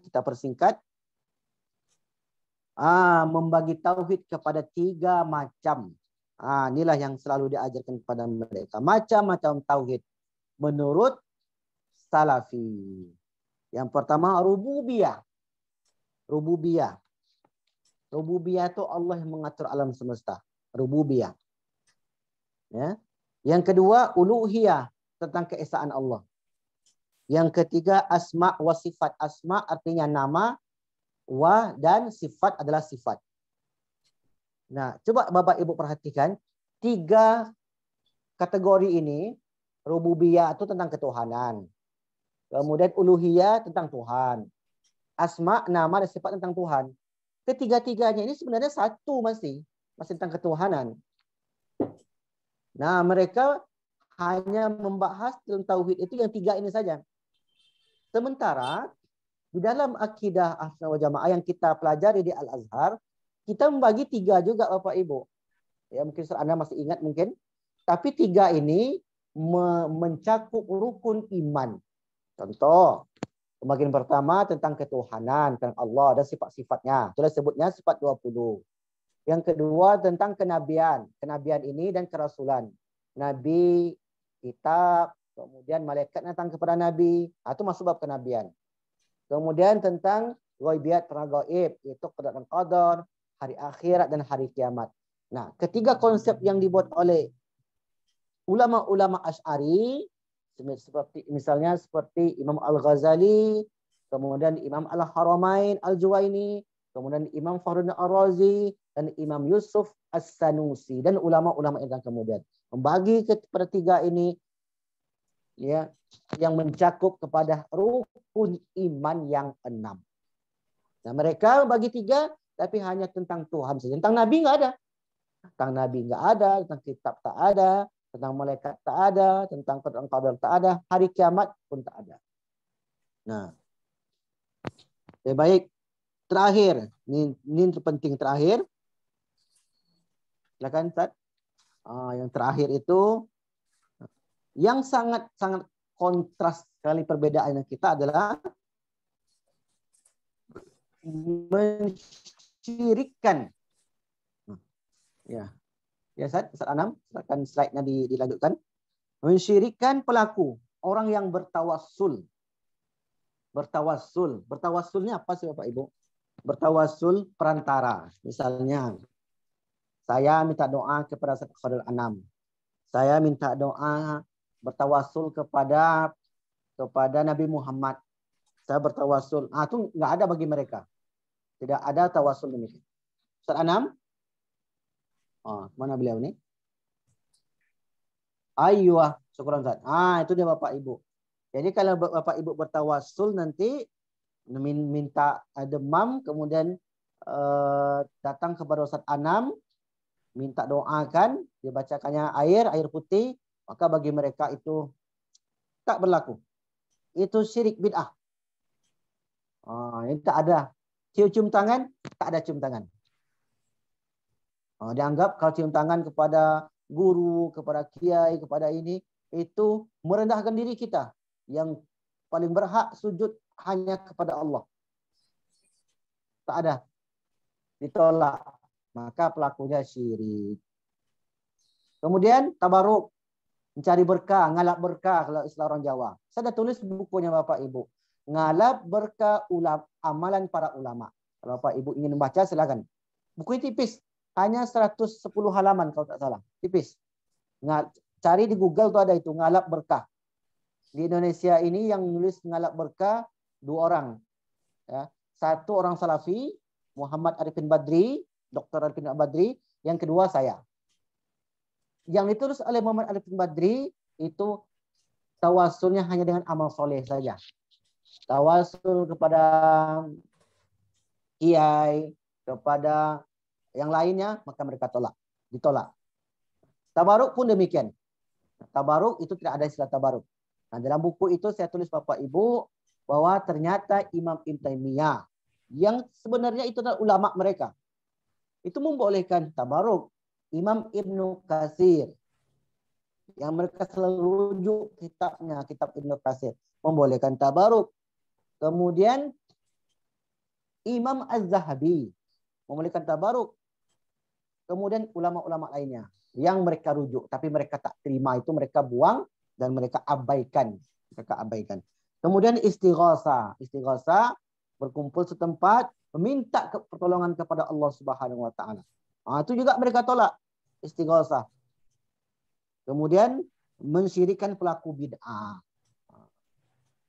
kita persingkat. membagi tauhid kepada 3 macam. Inilah yang selalu diajarkan kepada mereka. Macam-macam tauhid menurut Salafi. Yang pertama rububiyah. Rububiyah. Rububiyah itu Allah yang mengatur alam semesta. Rububiyah. Ya. Yang kedua uluhiyah, tentang keesaan Allah. Yang ketiga asma wa sifat. Asma artinya nama, wa dan sifat adalah sifat. Nah, coba Bapak Ibu perhatikan 3 kategori ini. Rububiyah itu tentang ketuhanan. Kemudian uluhiyah tentang Tuhan. Asma, nama dan sifat tentang Tuhan. Ketiga-tiganya ini sebenarnya satu masih tentang ketuhanan. Nah, mereka hanya membahas dalam tauhid itu yang 3 ini saja. Sementara di dalam akidah Ahlussunnah wal Jamaah yang kita pelajari di Al-Azhar, kita membagi 3 juga Bapak Ibu. Ya, mungkin Anda masih ingat mungkin. Tapi 3 ini mencakup rukun iman. Contoh, pembagian pertama tentang ketuhanan, tentang Allah dan sifat-sifatnya. Itulah sebutnya sifat 20. Yang kedua tentang kenabian. Kenabian ini dan kerasulan. Nabi, kitab, kemudian malaikat datang kepada Nabi. Itu masuk bab kenabian. Kemudian tentang ghaibiyat, perkara gaib, yaitu qada dan qadar, hari akhirat dan hari kiamat. Nah, ketiga konsep yang dibuat oleh ulama-ulama Asy'ari, seperti Imam Al-Ghazali, kemudian Imam Al-Haramain Al-Juwaini, kemudian Imam Fakhruddin Ar-Razi, dan Imam Yusuf As-Sanusi, dan ulama-ulama yang kemudian membagi kepada 3 ini, ya, yang mencakup kepada rukun iman yang 6. Nah, mereka bagi 3, tapi hanya tentang Tuhan saja. Tentang Nabi nggak ada. Tentang Nabi nggak ada, tentang kitab tak ada, tentang malaikat tak ada, tentang qadar tak ada, hari kiamat pun tak ada. Nah, baik. Terakhir, ini terpenting terakhir. Silakan Ustaz. Yang terakhir itu yang sangat kontras sekali perbedaan kita adalah mensyirikkan. Ya Ustaz Anam, silakan slide-nya dilanjutkan. Mensyirikkan pelaku, orang yang bertawassul. Bertawassulnya apa sih Bapak Ibu? Bertawassul perantara. Misalnya, saya minta doa kepada Ustaz Khairul Anam. Saya minta doa bertawassul kepada Nabi Muhammad. Saya bertawassul. Itu nggak ada bagi mereka. Tidak ada tawassul demikian. Ustaz Anam? Mana beliau ini? Ayyuah, syukuran Ustaz. Itu dia Bapak Ibu. Jadi kalau Bapak Ibu bertawassul nanti minta demam, kemudian datang kepada Ustaz Anam, minta doakan, dibacakannya air putih, maka bagi mereka itu tak berlaku. Itu syirik bid'ah. Ini tak ada. Cium tangan, tak ada cium tangan. Dianggap kalau cium tangan kepada guru, kepada kiai, kepada ini, itu merendahkan diri kita. Yang paling berhak sujud hanya kepada Allah. Tak ada. Ditolak. Maka pelakunya syirik. Kemudian tabaruk, mencari berkah, ngalap berkah kalau istilah orang Jawa. Saya dah tulis bukunya Bapak Ibu. Ngalap berkah amalan para ulama. Kalau Bapak Ibu ingin membaca silakan. Bukunya tipis, hanya 110 halaman kalau tak salah. Tipis. Cari di Google tuh ada itu, ngalap berkah. Di Indonesia ini yang nulis ngalap berkah 2 orang. Ya. 1 orang Salafi, Muhammad Arifin Badri, Dr. Arifin Badri, yang kedua saya. Yang ditulis oleh Muhammad Arifin Badri itu tawasulnya hanya dengan amal soleh saja. Tawasul kepada kiai, kepada yang lainnya, maka mereka ditolak. Tabaruk pun demikian. Tabaruk itu tidak ada istilah tabaruk. Nah, dalam buku itu saya tulis Bapak Ibu bahwa ternyata Imam Ibn Taimiyah yang sebenarnya itu adalah ulama mereka, itu membolehkan tabaruk. Imam Ibnu Katsir yang mereka selalu rujuk kitabnya, kitab Ibnu Katsir, membolehkan tabaruk. Kemudian Imam Az-Zahabi memulihkan tabaruk. Kemudian ulama-ulama lainnya yang mereka rujuk, tapi mereka tak terima itu mereka buang dan mereka abaikan. Kemudian istighatsah. Istighatsah berkumpul setempat meminta pertolongan kepada Allah Subhanahu wa taala. Itu juga mereka tolak istighatsah. Kemudian mensyirikkan pelaku bid'ah.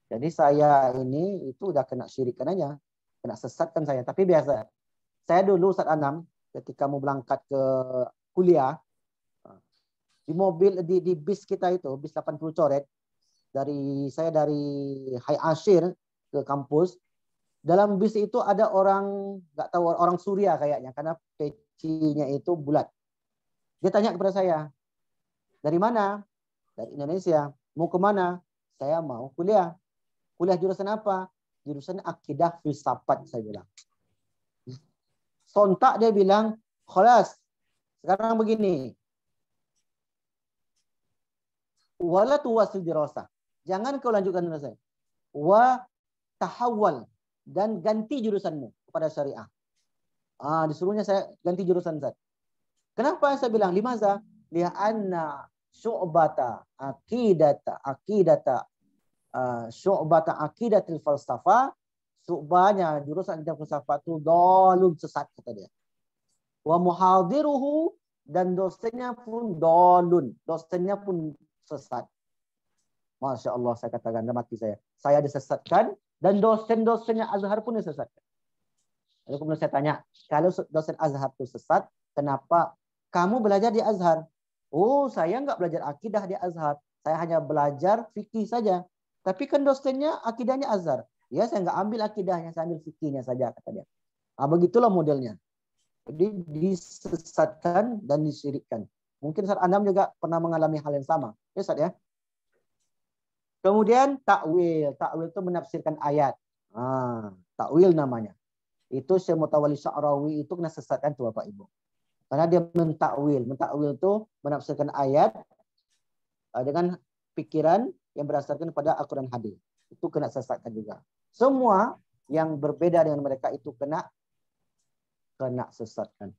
Jadi saya ini itu udah kena syirikan aja, kena sesatkan saya. Tapi biasa. Saya dulu Ustaz Anam ketika mau berangkat ke kuliah di mobil di bis kita itu bis 80 coret dari Hai Ashir ke kampus. Dalam bis itu ada orang nggak tahu orang Suria kayaknya karena pecinya itu bulat. Dia tanya kepada saya, dari mana? Dari Indonesia. Mau kemana? Saya mau kuliah. Kuliah jurusan apa? Jurusan akidah filsafat, saya bilang. Sontak dia bilang, khalas. Sekarang begini. Wala tuwasil dirasah. Jangan kau lanjutkan jurusan. Wa tahawwal. Dan ganti jurusanmu kepada syariah. Disuruhnya saya ganti jurusan Ustaz. Kenapa saya bilang limaza? Li'anna syu'bata aqidatil falsafah, syu'banya jurusan akidah falsafah itu dolun, sesat kata dia. Wa muhadiruhu, dan dosennya pun dolun, dosennya pun sesat. Masya Allah, saya katakan dalam hati saya disesatkan dan dosen-dosennya Azhar pun disesatkan. Lalu kemudian saya tanya, kalau dosen Azhar itu sesat, kenapa kamu belajar di Azhar? Oh, saya nggak belajar akidah di Azhar. Saya hanya belajar fikih saja. Tapi kan dosennya akidahnya Azhar. Ya, saya nggak ambil akidahnya, saya ambil fikihnya saja, kata dia. Begitulah modelnya. Jadi disesatkan dan disyirikkan. Mungkin Ustaz Anam juga pernah mengalami hal yang sama. Ya, Ustaz ya. Kemudian takwil. Takwil itu menafsirkan ayat. Takwil namanya. Itu Syekh Mutawalli Sya'rawi itu kena sesatkan tuh Bapak Ibu. Karena dia mentakwil. Mentakwil itu menafsirkan ayat dengan pikiran yang berdasarkan pada Al-Quran hadis. Itu kena sesatkan juga. Semua yang berbeda dengan mereka itu kena sesatkan.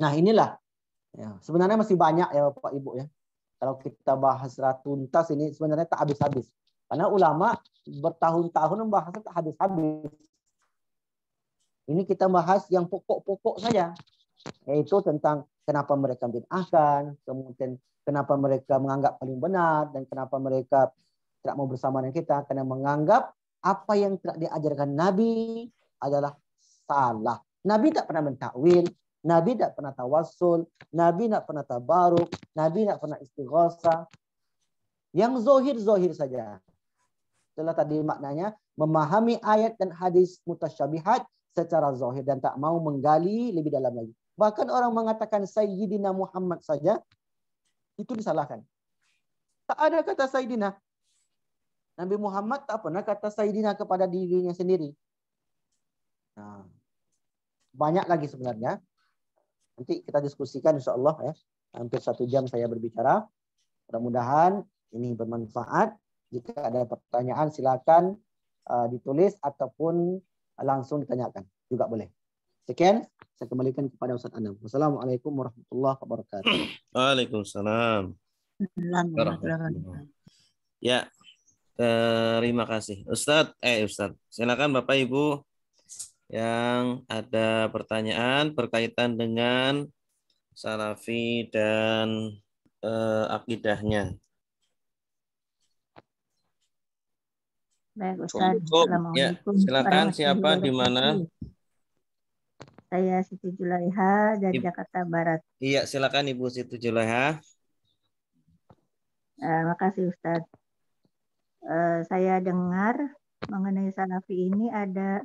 Nah inilah. Ya, sebenarnya masih banyak ya Bapak Ibu ya. Kalau kita bahas tuntas ini sebenarnya tak habis-habis. Karena ulama bertahun-tahun membahasnya tak habis-habis. Ini kita bahas yang pokok-pokok saja. Yaitu tentang kenapa mereka bid'ahkan, kemudian kenapa mereka menganggap paling benar, dan kenapa mereka tidak mau bersama dengan kita, karena menganggap apa yang tidak diajarkan Nabi adalah salah. Nabi tak pernah mentakwil, Nabi tidak pernah tawassul, Nabi tidak pernah tabaruk, Nabi tidak pernah istighatsah. Yang zohir-zohir saja. Itulah tadi maknanya memahami ayat dan hadis mutasyabihat secara zohir dan tak mau menggali lebih dalam lagi. Bahkan orang mengatakan Sayyidina Muhammad saja itu disalahkan. Tak ada kata Sayyidina. Nabi Muhammad tak pernah kata Sayyidina kepada dirinya sendiri. Nah, banyak lagi sebenarnya. Nanti kita diskusikan insya Allah ya. Hampir 1 jam saya berbicara. Mudah-mudahan ini bermanfaat. Jika ada pertanyaan silakan ditulis ataupun langsung ditanyakan. Juga boleh. Sekian. Saya kembalikan kepada Ustaz Anam. Wassalamualaikum warahmatullahi wabarakatuh. Waalaikumsalam. Ya, terima kasih. Ustadz. Silakan Bapak Ibu yang ada pertanyaan berkaitan dengan Salafi dan akidahnya. Baik Ustaz. Ya, silakan siapa di mana? Saya Siti Julaiha dari Jakarta Barat. Iya, silakan Ibu Siti Julaiha. Terima kasih Ustaz. Saya dengar mengenai Salafi ini ada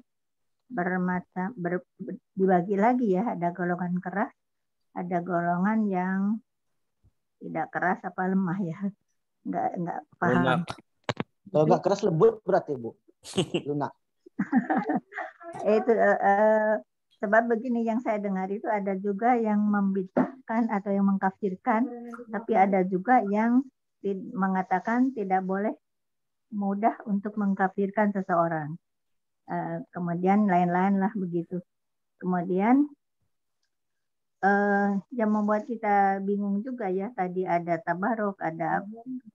dibagi lagi ya, ada golongan keras, ada golongan yang tidak keras apa lemah ya, nggak paham. Kalau nggak keras lembut berarti Bu. Lunak. Itu sebab begini, yang saya dengar itu ada juga yang membid'ahkan atau yang mengkafirkan, tapi ada juga yang mengatakan tidak boleh mudah untuk mengkafirkan seseorang. Kemudian lain-lain lah begitu. Kemudian yang membuat kita bingung juga ya. Tadi ada tabarok, ada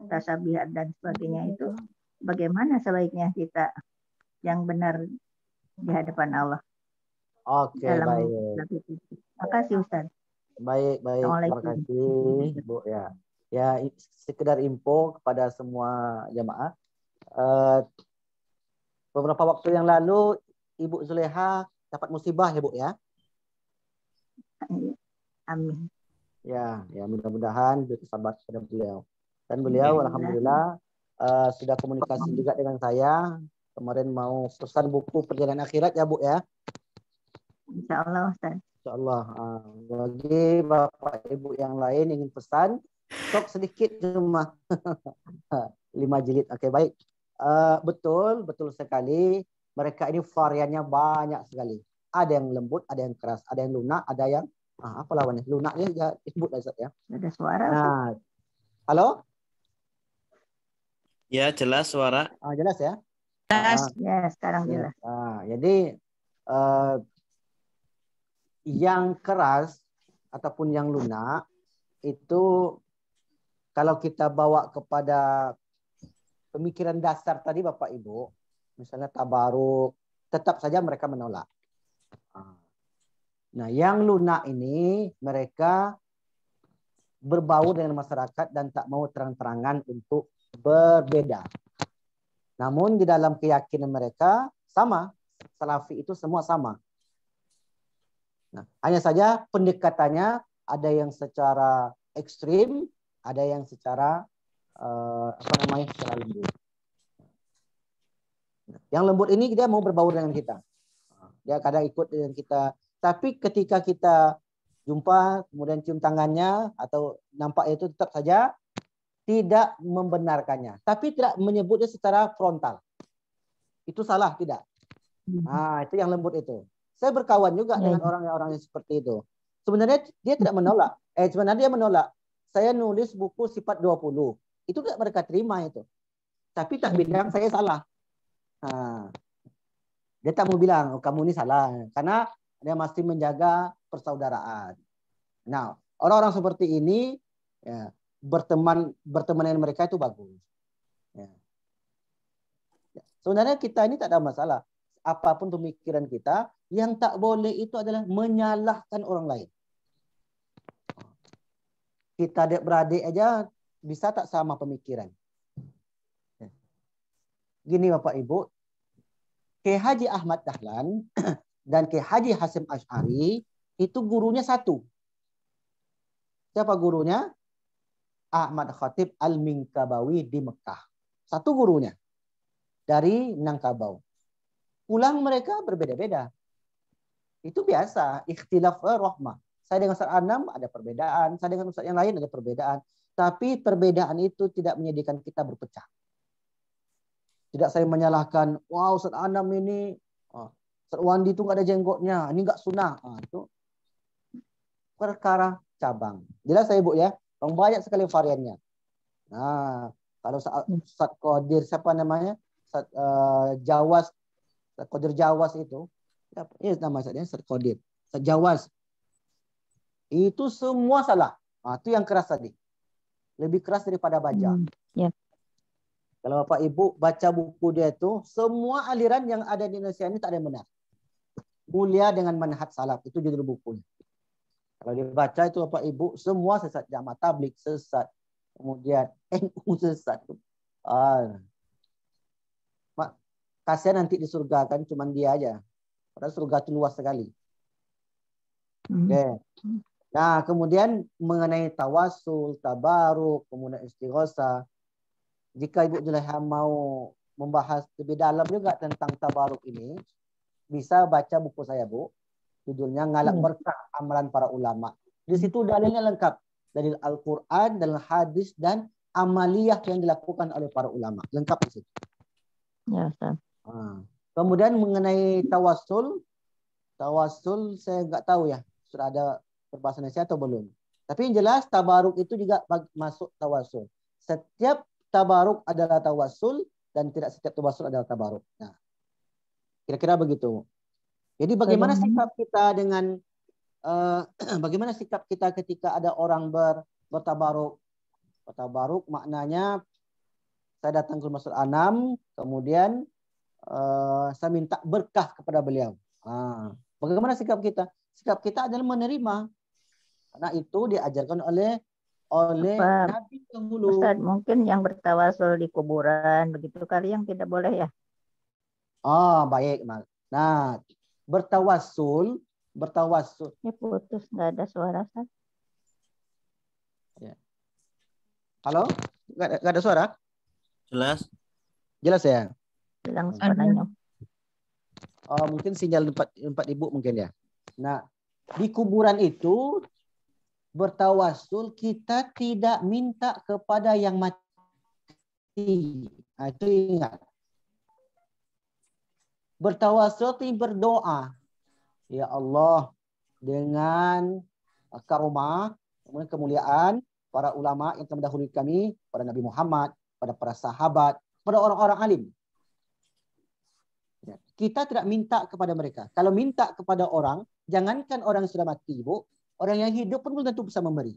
tasabihat dan sebagainya itu. Bagaimana sebaiknya kita yang benar di hadapan Allah Oke, dalam baik. Terima kasih Ustaz. Baik. Terima kasih, Bu ya. Ya, sekedar info kepada semua jamaah. Beberapa waktu yang lalu Ibu Zuleha dapat musibah ya, Bu ya. Amin. Ya, mudah-mudahan bersabar kepada beliau. Dan beliau alhamdulillah sudah komunikasi juga dengan saya. Kemarin mau pesan buku Perjalanan Akhirat ya, Bu ya. Insya Allah Ustaz. Insya Allah. Bagi Bapak Ibu yang lain ingin pesan, stok sedikit cuma 5 jilid. Oke, baik. Betul sekali. Mereka ini variannya banyak sekali. Ada yang lembut, ada yang keras, ada yang lunak, ada yang apa lawannya? Lunaknya ya disebut ya. Ada suara. Nah, halo? Ya, jelas suara. Jelas ya? Ya, sekarang jelas. Jadi yang keras ataupun yang lunak itu kalau kita bawa kepada pemikiran dasar tadi Bapak Ibu, misalnya tabaruk, tetap saja mereka menolak. Nah, yang lunak ini mereka berbau dengan masyarakat dan tak mau terang-terangan untuk berbeda. Namun di dalam keyakinan mereka sama, Salafi itu semua sama. Nah, hanya saja pendekatannya ada yang secara ekstrim, ada yang secara secara lembut. Yang lembut ini dia mau berbaur dengan kita. Dia kadang ikut dengan kita. Tapi ketika kita jumpa, kemudian cium tangannya, atau nampak itu tetap saja tidak membenarkannya. Tapi tidak menyebutnya secara frontal. Itu salah, tidak. Nah, itu yang lembut itu. Saya berkawan juga dengan orang-orang yang seperti itu. Sebenarnya dia tidak menolak. Sebenarnya dia menolak. Saya nulis buku sifat 20. Itu tidak mereka terima itu. Tapi tak bilang saya salah. Nah, dia tak mau bilang, oh, kamu ini salah. Karena dia masih menjaga persaudaraan. Nah, orang-orang seperti ini ya, berteman dengan mereka itu bagus. Ya. Sebenarnya kita ini tak ada masalah. Apapun pemikiran kita, yang tak boleh itu adalah menyalahkan orang lain. Kita adik-beradik aja bisa tak sama pemikiran. Gini Bapak Ibu, Kiai Haji Ahmad Dahlan dan Kiai Haji Hasyim Asy'ari itu gurunya satu. Siapa gurunya? Ahmad Khatib Al-Minkabawi di Mekah. Satu gurunya. Dari Nangkabau. Pulang mereka berbeda-beda. Itu biasa. Ikhtilaf rahmah. Saya dengan Ustaz Anam ada perbedaan. Saya dengan Ustaz yang lain ada perbedaan. Tapi perbedaan itu tidak menjadikan kita berpecah. Tidak saya menyalahkan, wow Ustaz Anam ini, Ustaz Wandi itu nggak ada jenggotnya, ini nggak sunnah. Itu perkara cabang. Jelas saya Bu ya, banyak sekali variannya. Nah, kalau Ustaz Qadir, siapa namanya? Ustaz Jawas, Ustaz Qadir Jawas itu, ini nama saya Ustaz Qadir, Ustaz Jawas. Itu semua salah. Itu yang keras tadi. Lebih keras daripada baca. Kalau Bapak Ibu baca buku dia itu, semua aliran yang ada di Indonesia ini tak ada yang benar. Mulia dengan manhaj salaf, itu judul bukunya. Kalau dibaca itu Bapak Ibu, semua sesat. Jamaah tabligh sesat. Kemudian NU sesat. Kasihan nanti di surga kan cuma dia aja. Padahal surga itu luas sekali. Nah, kemudian mengenai tawasul, tabaruk, kemudian istighosah. Jika Ibu Zuleha mau membahas lebih dalam juga tentang tabaruk ini, bisa baca buku saya, Bu. Judulnya Ngalak Berkah Amalan Para Ulama. Di situ dalilnya lengkap. Dalil Al-Quran, dalil hadis, dan amaliyah yang dilakukan oleh para ulama. Lengkap di situ. Ya, Ustaz. Kemudian mengenai tawasul saya nggak tahu ya. Sudah ada berbahasa Indonesia atau belum. Tapi yang jelas tabaruk itu juga masuk tawasul. Setiap tabaruk adalah tawasul dan tidak setiap tawasul adalah tabaruk. Nah, kira-kira begitu. Jadi bagaimana sikap kita dengan bagaimana sikap kita ketika ada orang bertabaruk? Bertabaruk maknanya saya datang ke Masjid Anam, kemudian saya minta berkah kepada beliau. Bagaimana sikap kita? Sikap kita adalah menerima. Karena itu diajarkan oleh Nabi dahulu. Ustaz, mungkin yang bertawasul di kuburan begitu kali yang tidak boleh ya? Baik. Nah, bertawasul. Ya putus, nggak ada suara, Ustaz. Ya. Halo? Nggak ada suara? Jelas? Jelas ya? Bilang suaranya. Mungkin sinyal tempat ibu mungkin ya. Nah, di kuburan itu bertawasul kita tidak minta kepada yang mati. Itu ingat. Bertawasul itu berdoa. Ya Allah, dengan karomah, kemuliaan para ulama yang telah mendahului kami, pada Nabi Muhammad, pada para sahabat, pada orang-orang alim. Kita tidak minta kepada mereka. Kalau minta kepada orang, jangankan orang yang sudah mati, Bu, orang yang hidup pun belum tentu bisa memberi.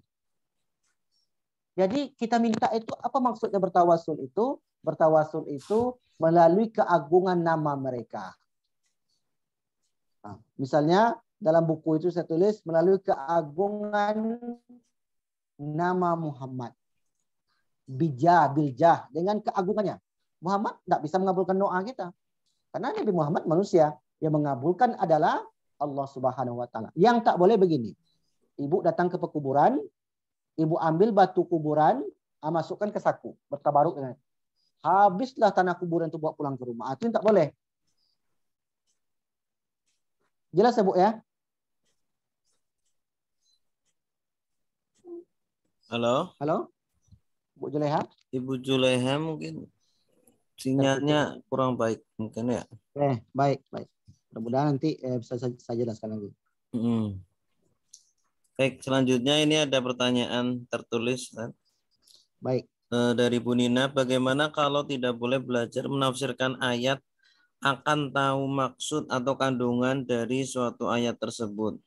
Jadi kita minta itu, apa maksudnya bertawasul itu? Bertawasul itu melalui keagungan nama mereka. Nah, misalnya dalam buku itu saya tulis melalui keagungan nama Muhammad. Biljah, dengan keagungannya. Muhammad tidak bisa mengabulkan doa kita. Karena Nabi Muhammad manusia, yang mengabulkan adalah Allah Subhanahu wa taala. Yang tak boleh begini. Ibu datang ke pekuburan, ibu ambil batu kuburan, masukkan ke saku, bertabaruk dengan. Habislah tanah kuburan itu bawa pulang ke rumah. Itu yang tak boleh. Jelas ya, Bu ya? Halo? Halo? Bu Juleha? Ibu Juleha mungkin sinyalnya kurang baik mungkin ya. Baik. Mudah-mudahan nanti bisa saya jelaskan lagi. Baik, selanjutnya ini ada pertanyaan tertulis. Baik. Dari Bu Nina, bagaimana kalau tidak boleh belajar menafsirkan ayat akan tahu maksud atau kandungan dari suatu ayat tersebut?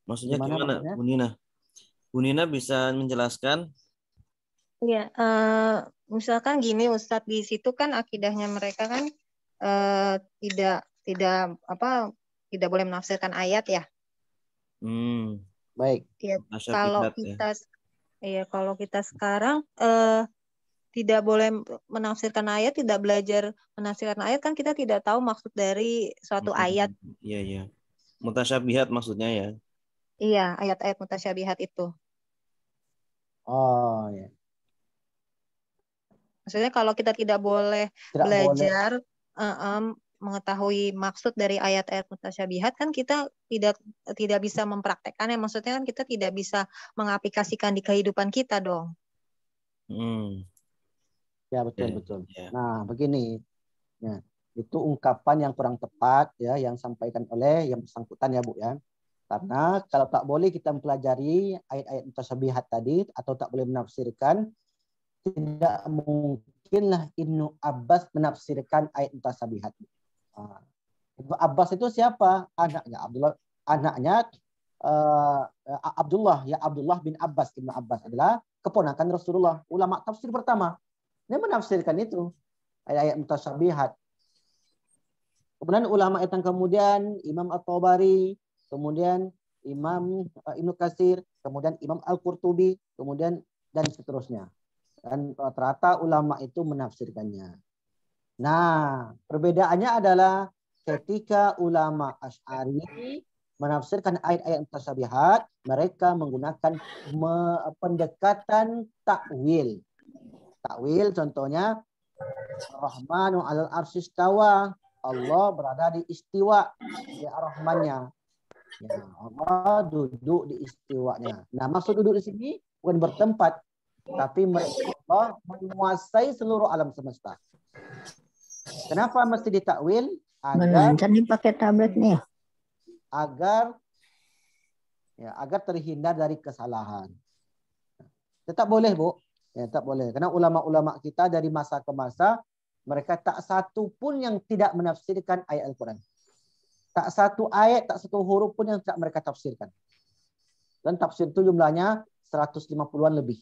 Maksudnya gimana, Bu Nina? Bu Nina bisa menjelaskan? Iya, misalkan gini Ustadz, di situ kan akidahnya mereka kan tidak boleh menafsirkan ayat ya. Baik. Ya, kalau kita sekarang tidak boleh menafsirkan ayat, tidak belajar menafsirkan ayat, kan kita tidak tahu maksud dari suatu ayat. Iya. Mutasyabihat maksudnya ya. Iya, ayat-ayat mutasyabihat itu. Oh ya. Maksudnya kalau kita tidak boleh belajar mengetahui maksud dari ayat-ayat mutasyabihat, kan kita tidak bisa mempraktekkannya. Maksudnya kan kita tidak bisa mengaplikasikan di kehidupan kita dong. Ya betul. Ya. Nah begini, ya, itu ungkapan yang kurang tepat ya yang disampaikan oleh yang bersangkutan ya Bu ya. Karena kalau tak boleh kita mempelajari ayat-ayat mutasyabihat tadi atau tak boleh menafsirkan, tidak mungkinlah Ibnu Abbas menafsirkan ayat mutasyabihat. Ibnu Abbas itu siapa? Anaknya Abdullah. Anaknya Abdullah bin Abbas. Ibnu Abbas adalah keponakan Rasulullah. Ulama tafsir pertama. Dia menafsirkan itu ayat-ayat mutasyabihat. Kemudian ulama yang kemudian Imam At-Tabari, kemudian Imam Ibnu Katsir, kemudian Imam Al-Qurtubi, kemudian dan seterusnya. Dan rata-rata ulama itu menafsirkannya. Nah, perbedaannya adalah ketika ulama Asy'ari menafsirkan ayat-ayat mutasyabihat, mereka menggunakan pendekatan takwil. Takwil contohnya Ar-Rahmanu 'alal 'arsy istawa. Allah berada di istiwa di Ar-Rahmannya. Ya, Allah duduk di istiwanya. Nah, maksud duduk di sini bukan bertempat, tapi Allah menguasai seluruh alam semesta. Kenapa mesti ditakwil? Agar pakai tablet nih. Agar terhindar dari kesalahan. Tetap boleh, Bu. Ya, tetap boleh. Karena ulama-ulama kita dari masa ke masa mereka tak satu pun yang tidak menafsirkan ayat Al-Quran. Tak satu ayat, tak satu huruf pun yang tidak mereka tafsirkan. Dan tafsir itu jumlahnya 150-an lebih.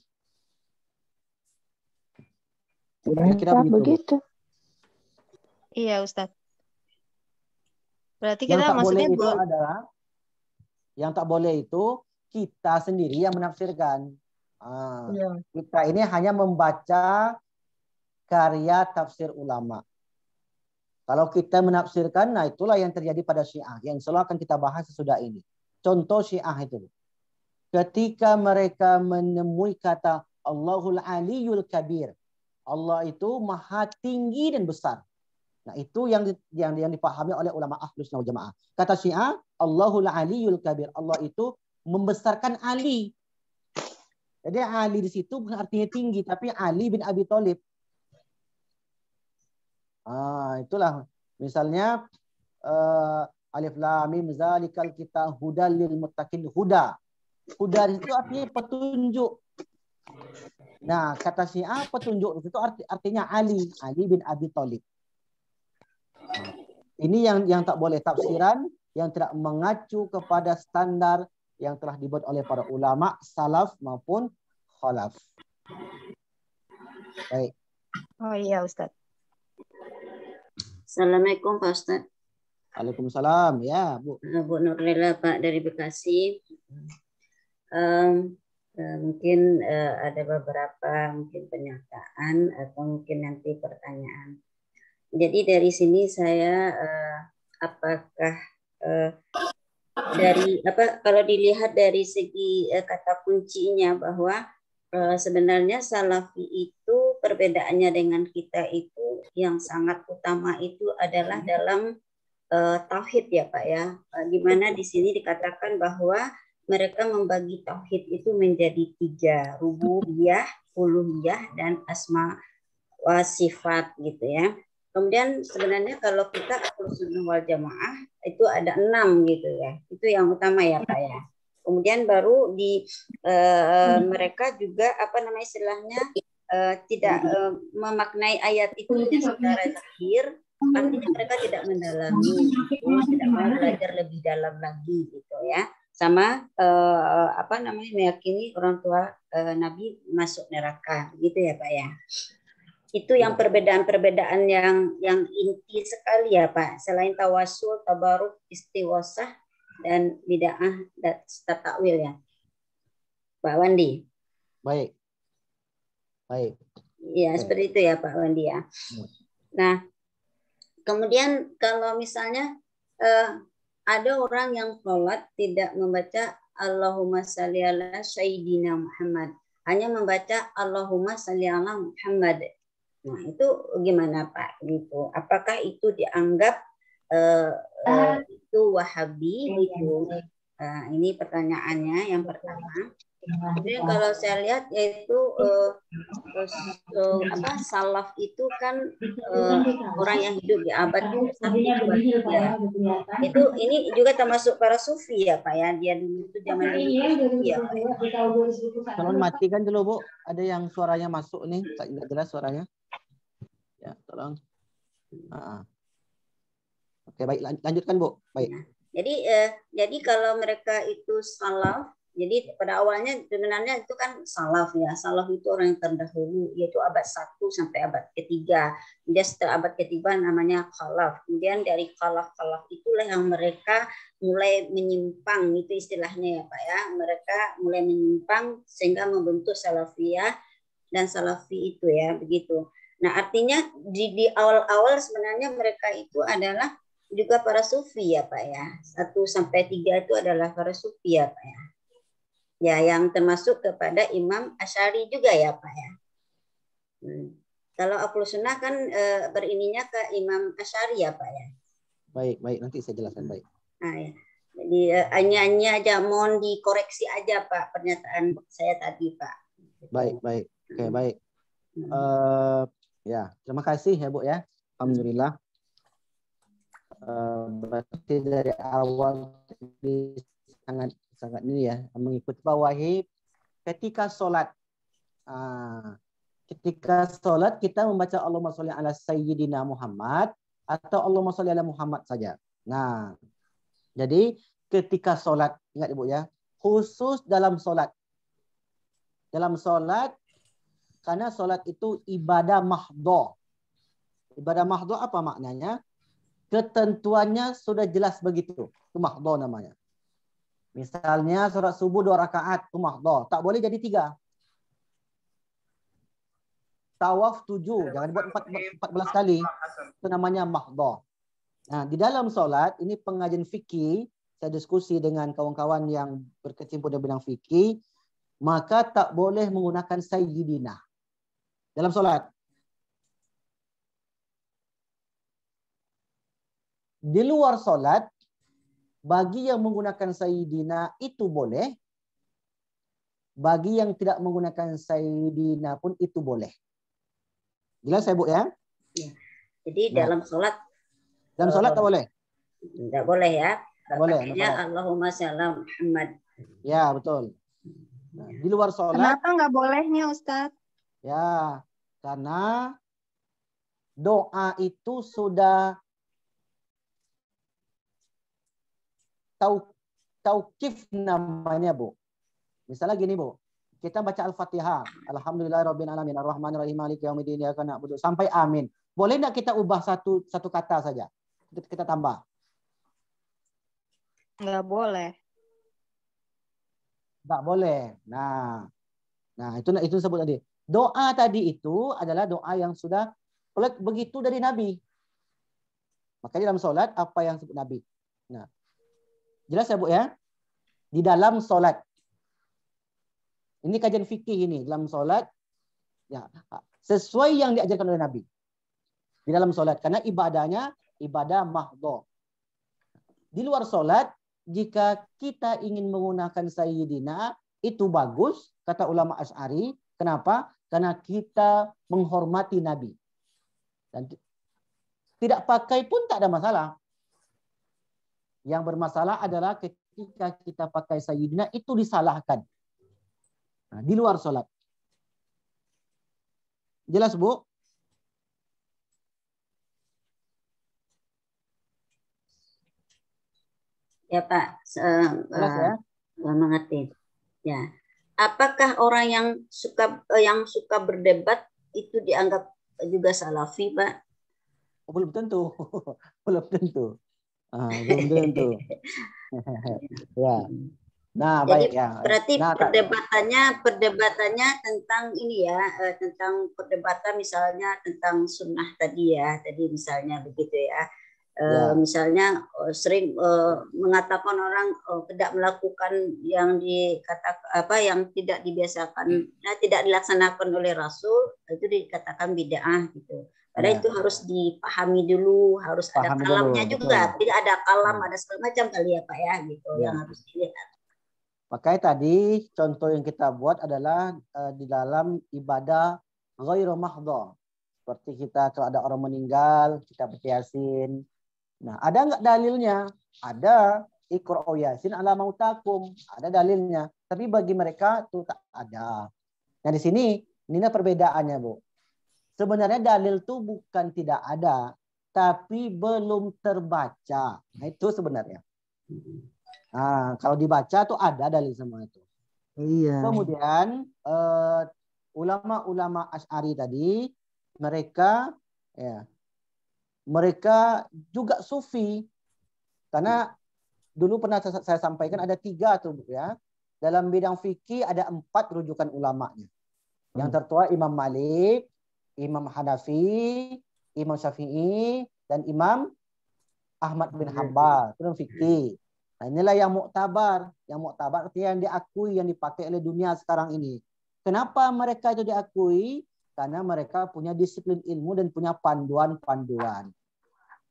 Kira-kira begitu. Iya, Ustadz. Berarti Yang kita tak boleh maksudnya itu adalah, yang tak boleh itu kita sendiri yang menafsirkan. Kita ini hanya membaca karya tafsir ulama. Kalau kita menafsirkan, nah itulah yang terjadi pada Syiah. Yang selalu akan kita bahas sesudah ini. Contoh Syiah itu. Ketika mereka menemui kata Allahul Aliyul Kabir. Allah itu maha tinggi dan besar. Nah itu yang dipahami oleh ulama Ahlus Sunnah wal Jamaah. Kata Syiah, Allahul Aliyul Kabir. Allah itu membesarkan Ali. Jadi Ali di situ bukan artinya tinggi, tapi Ali bin Abi Thalib. Itulah misalnya alif lam mim zalikal kitab hudal lil muttaqin. Huda itu artinya petunjuk. Nah kata Syiah petunjuk itu artinya Ali bin Abi Thalib. Ini yang tak boleh, tafsiran yang tidak mengacu kepada standar yang telah dibuat oleh para ulama salaf maupun khalaf. Baik. Oh iya Ustaz. Assalamualaikum Pak Ustaz. Waalaikumsalam ya Bu. Bu Nurlela Pak dari Bekasi. Mungkin ada beberapa mungkin pernyataan atau mungkin nanti pertanyaan. Jadi dari sini saya apakah dari kalau dilihat dari segi kata kuncinya bahwa sebenarnya Salafi itu perbedaannya dengan kita itu yang sangat utama itu adalah dalam tauhid ya Pak ya. Di mana di sini dikatakan bahwa mereka membagi tauhid itu menjadi 3, rububiyah, uluhiyah, dan asma wa sifat gitu ya. Kemudian sebenarnya kalau kita Ahlus Sunnah wal Jamaah itu ada 6 gitu ya. Itu yang utama ya Pak ya. Kemudian baru di mereka juga istilahnya tidak memaknai ayat itu hanya secara zahir, artinya mereka tidak mendalami, tidak mau belajar lebih dalam lagi gitu ya. Sama meyakini orang tua Nabi masuk neraka gitu ya Pak ya. Itu yang perbedaan-perbedaan yang inti sekali ya Pak. Selain tawasul, tabaruk, istiwasah, dan bid'ah dan takwil ya. Pak Wandi. Baik. Ya, seperti itu ya Pak Wandi ya. Nah, kemudian kalau misalnya ada orang yang sholat tidak membaca Allahumma shalli ala Sayyidina Muhammad, hanya membaca Allahumma shalli ala Muhammad. Nah, itu gimana Pak? Gitu. Apakah itu dianggap itu Wahabi gitu? Ini pertanyaannya yang pertama. Kemudian kalau saya lihat yaitu salaf itu kan orang yang hidup di abad ya. Itu ini juga termasuk para sufi ya Pak ya. Dia dulu itu zaman dulu ya Pak ya. Tolong matikan dulu Bu. Ada yang suaranya masuk nih, tidak jelas suaranya. Ya, tolong. Oke, baik, lanjutkan Bu. Baik. Nah, jadi kalau mereka itu salaf, jadi pada awalnya sebenarnya itu kan salaf ya. Salaf itu orang yang terdahulu, yaitu abad 1 sampai abad ketiga. Kemudian setelah abad ketiga namanya khalaf. Kemudian dari khalaf itulah yang mereka mulai menyimpang, itu istilahnya ya Pak ya. Mereka mulai menyimpang sehingga membentuk salafiyah dan salafi itu ya, begitu. Nah, artinya di awal-awal sebenarnya mereka itu adalah juga para sufi ya Pak ya. 1 sampai 3 itu adalah para sufi ya Pak ya. Ya, yang termasuk kepada Imam Asy'ari juga ya Pak ya. Kalau Ahlus Sunnah kan berininya ke Imam Asy'ari ya Pak ya. Baik, nanti saya jelaskan baik. Nah, ya. Jadi hanya aja mohon dikoreksi aja Pak pernyataan saya tadi Pak. Baik. Oke, baik. Ya, terima kasih ya Bu ya. Alhamdulillah. Berarti dari awal sangat ini ya, mengikuti Pak Wahib ketika sholat. Ketika sholat kita membaca Allahumma sholli ala Sayyidina Muhammad atau Allahumma sholli ala Muhammad saja. Nah, Jadi ketika sholat, ingat Ibu ya, khusus dalam sholat. Dalam sholat, karena sholat itu ibadah mahdhah. Ibadah mahdhah apa maknanya? Ketentuannya sudah jelas begitu. Itu mahdhah namanya. Misalnya sholat subuh 2 rakaat, itu mahdhah. Tak boleh jadi 3. Tawaf 7, jangan buat 14 kali. Itu namanya mahdhah. Nah, di dalam sholat, ini pengajian fikih, saya diskusi dengan kawan-kawan yang berkecimpung di bidang fikih, maka tak boleh menggunakan sayyidina dalam sholat. Di luar sholat, bagi yang menggunakan sayyidina itu boleh, bagi yang tidak menggunakan sayyidina pun itu boleh. Jelas ya Bu ya? Ya. Jadi dalam sholat. Dalam sholat tak boleh? Tidak boleh ya. Boleh. Pakainya Allahumma shallam Muhammad. Ya betul. Nah, di luar sholat. Kenapa nggak bolehnya Ustadz? Ya, karena doa itu sudah tauqif namanya Bu. Misalnya gini Bu, kita baca Al-Fatihah, Alhamdulillahirabbil alamin, Arrahmanirrahim, Maliki yaumiddin, iyyaka na'budu sampai amin. Boleh enggak kita ubah satu kata saja? Kita tambah. Nggak boleh. Enggak boleh. Nah, itu sebut tadi. Doa tadi itu adalah doa yang sudah begitu dari Nabi. Makanya dalam sholat apa yang disebut Nabi. Nah, jelas ya Bu ya? Di dalam sholat. Ini kajian fikih ini. Dalam sholat, ya, sesuai yang diajarkan oleh Nabi. Di dalam sholat. Karena ibadahnya ibadah mahdhah. Di luar sholat, jika kita ingin menggunakan sayyidina, itu bagus, kata ulama Asy'ari. Kenapa? Karena kita menghormati Nabi. Dan tidak pakai pun tak ada masalah. Yang bermasalah adalah ketika kita pakai sayyidina, itu disalahkan. Nah, di luar sholat. Jelas Bu? Ya Pak, Jelas ya? mengerti. Ya. Apakah orang yang suka berdebat itu dianggap juga salafi, Pak? Oh, belum tentu. Belum tentu. Belum tentu. Ya. Nah, jadi baik ya. Berarti nah, perdebatannya tentang ini ya, tentang perdebatan misalnya tentang sunnah tadi ya, tadi misalnya begitu ya. Ya. Misalnya sering mengatakan orang tidak melakukan yang yang tidak dibiasakan, tidak dilaksanakan oleh Rasul, itu dikatakan bid'ah gitu. Padahal itu harus dipahami dulu, harus ada kalamnya juga. Tidak ada kalam, ada segala macam kali ya Pak ya, gitu yang harus dilihat. Makanya tadi contoh yang kita buat adalah di dalam ibadah ghairu mahdhah. Seperti kita kalau ada orang meninggal, kita baca Yasin. Nah, ada enggak dalilnya? Ada. Iqra'u Yasin ala mautakum. Ada dalilnya. Tapi bagi mereka itu tak ada. Nah, di sini ini perbedaannya, Bu. Sebenarnya dalil itu bukan tidak ada, tapi belum terbaca. Nah, itu sebenarnya. Nah, kalau dibaca tuh ada dalil semua itu. Iya. Kemudian ulama-ulama Asy'ari tadi mereka juga sufi. Karena dulu pernah saya sampaikan ada 3 tuh ya. Dalam bidang fikih ada 4 rujukan ulamanya. Yang tertua Imam Malik, Imam Hanafi, Imam Syafi'i, dan Imam Ahmad bin Hanbal. Itu fikih. Nah, inilah yang muktabar. Yang muktabar artinya yang diakui, yang dipakai oleh dunia sekarang ini. Kenapa mereka itu diakui? Karena mereka punya disiplin ilmu dan punya panduan-panduan.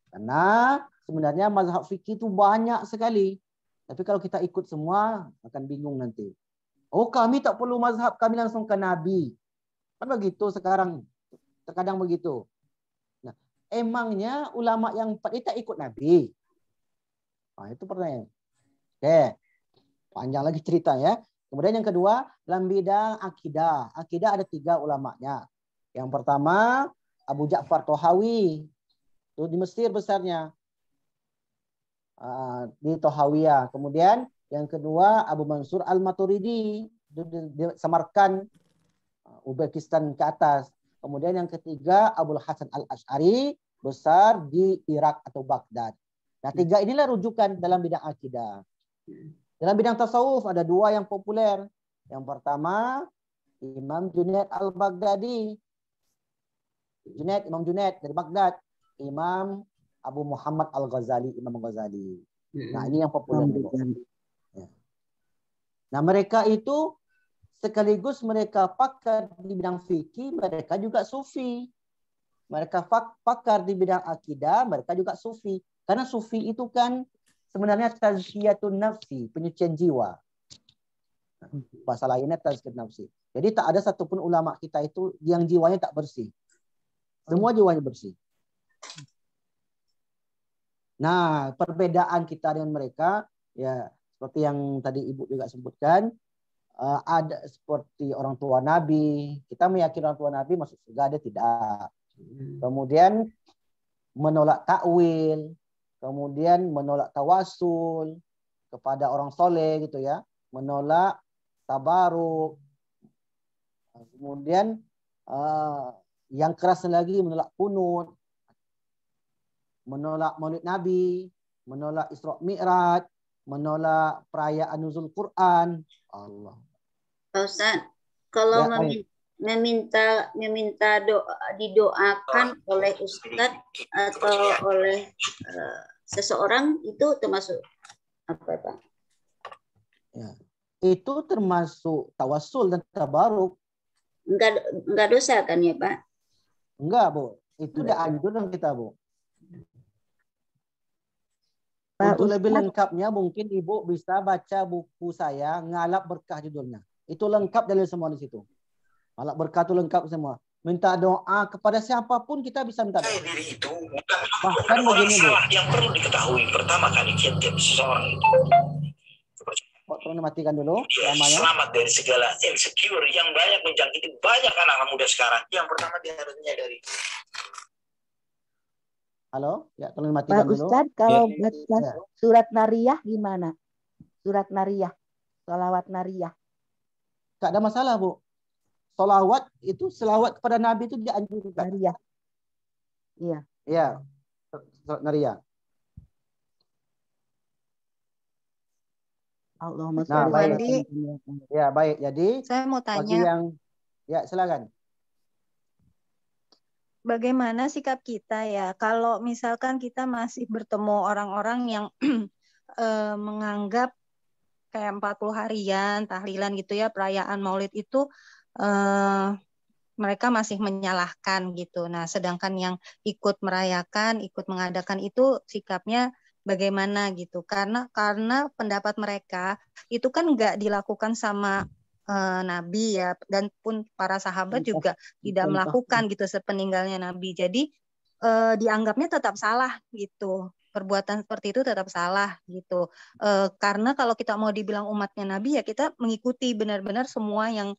Karena sebenarnya mazhab fikih itu banyak sekali. Tapi kalau kita ikut semua, akan bingung nanti. Oh, kami tak perlu mazhab, kami langsung ke Nabi. Kan begitu sekarang. Terkadang begitu. Nah, emangnya ulama yang 4 itu tak ikut Nabi? Nah, itu pertanyaan. Oke, panjang lagi cerita ya. Kemudian yang kedua, dalam bidang akidah. Akidah ada 3 ulamanya. Yang pertama, Abu Ja'far Thahawi. Itu di Mesir besarnya. di Tohawiyah. Kemudian yang kedua Abu Mansur Al-Maturidi di Samarkand, Uzbekistan ke atas. Kemudian yang ketiga Abul Hasan Al-Asy'ari besar di Irak atau Baghdad. Nah, tiga inilah rujukan dalam bidang akidah. Dalam bidang tasawuf ada dua yang populer. Yang pertama Imam Junaid Al-Baghdadi. Imam Junaid dari Baghdad. Imam Abu Muhammad Al-Ghazali, Imam Ghazali. Nah, ini yang populer. Nah, mereka itu sekaligus mereka pakar di bidang fikih, mereka juga sufi. Mereka pakar di bidang akidah, mereka juga sufi. Karena sufi itu kan sebenarnya tazkiyatun nafsi, penyucian jiwa. Bahasa lainnya tazkiyatun nafsi. Jadi tak ada satupun ulama kita itu yang jiwanya tak bersih. Semua jiwanya bersih. Nah, perbedaan kita dengan mereka, ya seperti yang tadi Ibu juga sebutkan, ada seperti orang tua Nabi. Kita meyakini orang tua Nabi masuk surga, ada tidak. Kemudian menolak takwil, kemudian menolak tawasul kepada orang soleh gitu ya, menolak tabaruk, kemudian yang keras lagi menolak kunut, menolak Maulid Nabi, menolak Isra Mi'raj, menolak perayaan nuzul Quran. Allah. Pak Ustaz, kalau meminta didoakan oleh Ustadz atau oleh seseorang itu termasuk apa, Pak? Ya, itu termasuk tawasul dan tabaruk. Enggak dosa kan ya, Pak? Enggak, Bu. Itu udah anjuran kita, Bu. Pak Untuk lebih Ustadz, lengkapnya mungkin Ibu bisa baca buku saya, Ngalap Berkah judulnya. Itu lengkap dalil semua di situ. Ngalap Berkah itu lengkap semua. Minta doa kepada siapapun kita bisa minta doa. Diri itu Bahkan begini, Bu. yang perlu diketahui pertama kali tiap seseorang itu. Kok tolong matikan dulu Dia lamanya. selamat dari segala insecure yang banyak menjangkiti banyak anak-anak muda sekarang. Yang pertama dia harus menyadari. Halo, ya tolong matikan Pak dulu. Ustadz, kalau Ya. baca surat Nariyah gimana? Surat Nariyah, sholawat Nariyah. Gak ada masalah, Bu. Solawat itu selawat kepada Nabi itu dianjurkan. Nariyah. Iya. Iya. Naria. Allahumma Nah, sholli baik. ala sayyidina Muhammad. Ya, baik. Jadi Saya mau bagi tanya, yang ya silakan. bagaimana sikap kita ya kalau misalkan kita masih bertemu orang-orang yang menganggap kayak 40 harian, tahlilan gitu ya, perayaan Maulid itu mereka masih menyalahkan gitu. Nah, sedangkan yang ikut merayakan, ikut mengadakan itu sikapnya bagaimana gitu. Karena pendapat mereka itu kan nggak dilakukan sama Nabi ya, dan pun para sahabat juga tidak melakukan gitu sepeninggalnya Nabi. Jadi dianggapnya tetap salah gitu. Perbuatan seperti itu tetap salah gitu. Karena kalau kita mau dibilang umatnya Nabi ya kita mengikuti benar-benar semua yang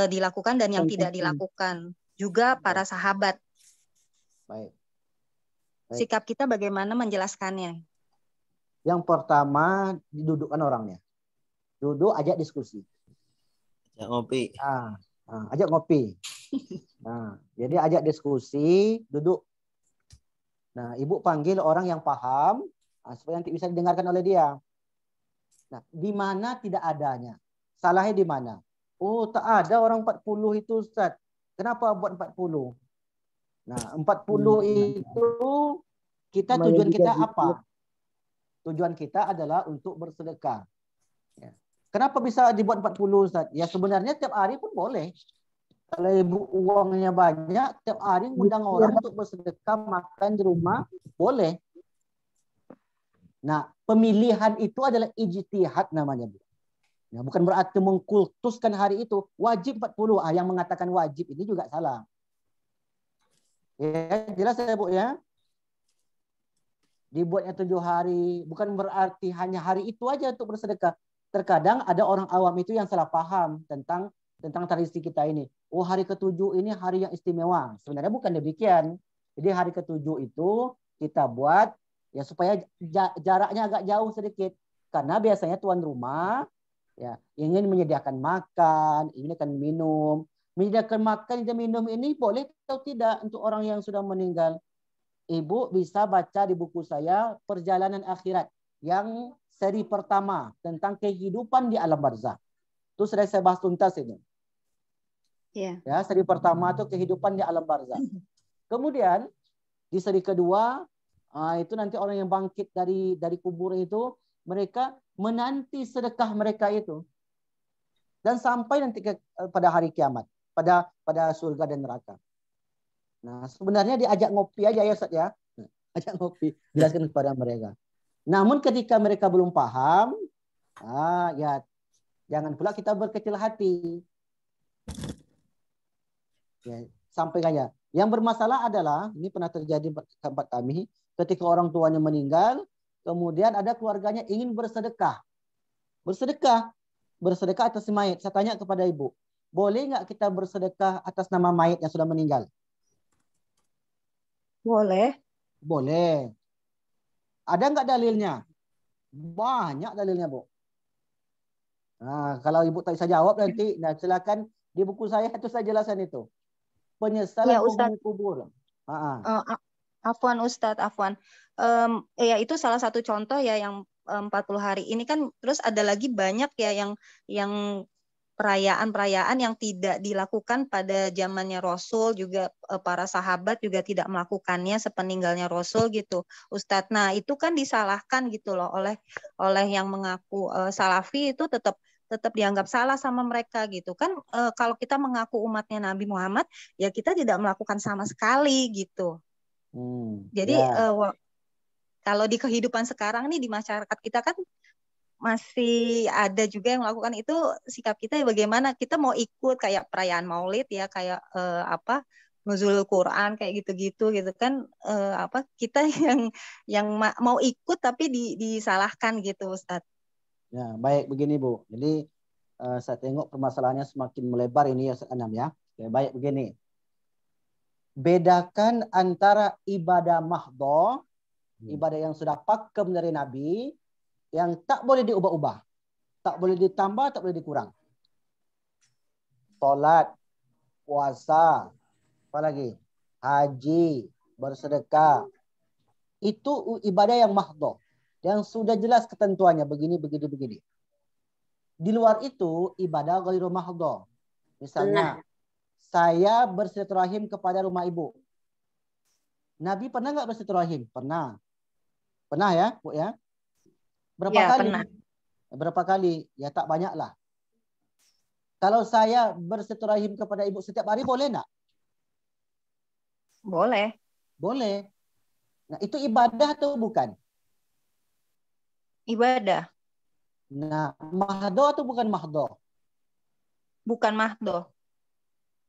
dilakukan dan yang tidak dilakukan. Juga para sahabat. Baik. Sikap kita bagaimana menjelaskannya? Yang pertama didudukkan orangnya. Duduk, ajak diskusi. Ya, ngopi. Ajak ngopi. Jadi ajak diskusi, duduk. Nah, Ibu panggil orang yang paham supaya nanti bisa didengarkan oleh dia. Nah, di mana tidak adanya? Salahnya di mana? Oh, tak ada orang 40 itu, Ustaz. Kenapa buat 40? Nah, 40 itu tujuan kita apa? Tujuan kita adalah untuk bersedekah. Ya. Kenapa bisa dibuat 40, Ustaz? Ya sebenarnya tiap hari pun boleh. Kalau Ibu uangnya banyak, tiap hari ngundang orang untuk bersedekah, makan di rumah, boleh. Nah, pemilihan itu adalah ijtihad namanya, Bu. Nah, bukan berarti mengkultuskan hari itu wajib 40. Yang mengatakan wajib ini juga salah. Ya, jelas ya, Bu ya? Dibuatnya 7 hari, bukan berarti hanya hari itu aja untuk bersedekah. Terkadang ada orang awam itu yang salah paham tentang tradisi kita ini. Oh, hari ke-7 ini hari yang istimewa. Sebenarnya bukan demikian. Jadi hari ke-7 itu kita buat Ya supaya jaraknya agak jauh sedikit. Karena biasanya tuan rumah ya ingin menyediakan makan, ingin minum. Menyediakan makan dan minum ini boleh atau tidak untuk orang yang sudah meninggal. Ibu bisa baca di buku saya Perjalanan Akhirat yang seri pertama tentang kehidupan di alam barzakh. Itu sudah saya bahas tuntas ini. Iya. Ya, seri pertama itu kehidupan di alam barzakh. Kemudian di seri kedua itu nanti orang yang bangkit dari kubur itu mereka menanti sedekah mereka itu dan sampai nanti pada hari kiamat, pada surga dan neraka. Nah, sebenarnya diajak ngopi aja ya Ustaz ya. Ajak ngopi, jelaskan kepada mereka. Namun ketika mereka belum paham, ya jangan pula kita berkecil hati. Ya, sampaikannya. Yang bermasalah adalah, ini pernah terjadi di tempat kami, ketika orang tuanya meninggal, kemudian ada keluarganya ingin bersedekah. Bersedekah atas mayat. Saya tanya kepada ibu, boleh nggak kita bersedekah atas nama mayat yang sudah meninggal? Boleh. Boleh. Ada nggak dalilnya? Banyak dalilnya, Bu. Nah, kalau ibu tak bisa jawab nanti, nah silakan di buku saya itu saya jelaskan itu. Penyesalan Ya, Ustadz. penghuni kubur. Afwan Ustadz, afwan. Ya itu salah satu contoh ya yang 40 hari ini kan, terus ada lagi banyak ya yang perayaan-perayaan yang tidak dilakukan pada zamannya Rasul, juga para sahabat juga tidak melakukannya sepeninggalnya Rasul gitu, Ustadz. Nah itu kan disalahkan gitu loh oleh yang mengaku Salafi, itu tetap dianggap salah sama mereka gitu kan. Kalau kita mengaku umatnya Nabi Muhammad, ya kita tidak melakukan sama sekali gitu. Jadi kalau di kehidupan sekarang nih di masyarakat kita kan masih ada juga yang melakukan itu. Sikap kita bagaimana? Kita mau ikut kayak perayaan Maulid ya, kayak nuzul Quran kayak gitu-gitu gitu kan, kita yang mau ikut tapi disalahkan gitu, Ustadz. Ya, baik begini Bu. Jadi saya tengok permasalahannya semakin melebar ini ya Ustaz Anam ya. Oke, baik begini. Bedakan antara ibadah mahdhah, ibadah yang sudah pakem dari Nabi, yang tak boleh diubah-ubah, tak boleh ditambah, tak boleh dikurang. Salat, puasa, apa lagi? Haji, bersedekah. Itu ibadah yang mahdhah, yang sudah jelas ketentuannya begini. Di luar itu ibadah ghairu mahdhah. Misalnya, saya bersilaturahim kepada rumah ibu. Nabi pernah nggak bersilaturahim? Pernah. Pernah ya, Bu ya? Berapa kali? Pernah. Berapa kali? Ya tak banyak lah. Kalau saya bersilaturahim kepada ibu setiap hari boleh nggak? Boleh. Boleh. Nah, itu ibadah atau bukan? Ibadah. Nah, mahdhah atau bukan mahdhah? Bukan mahdhah.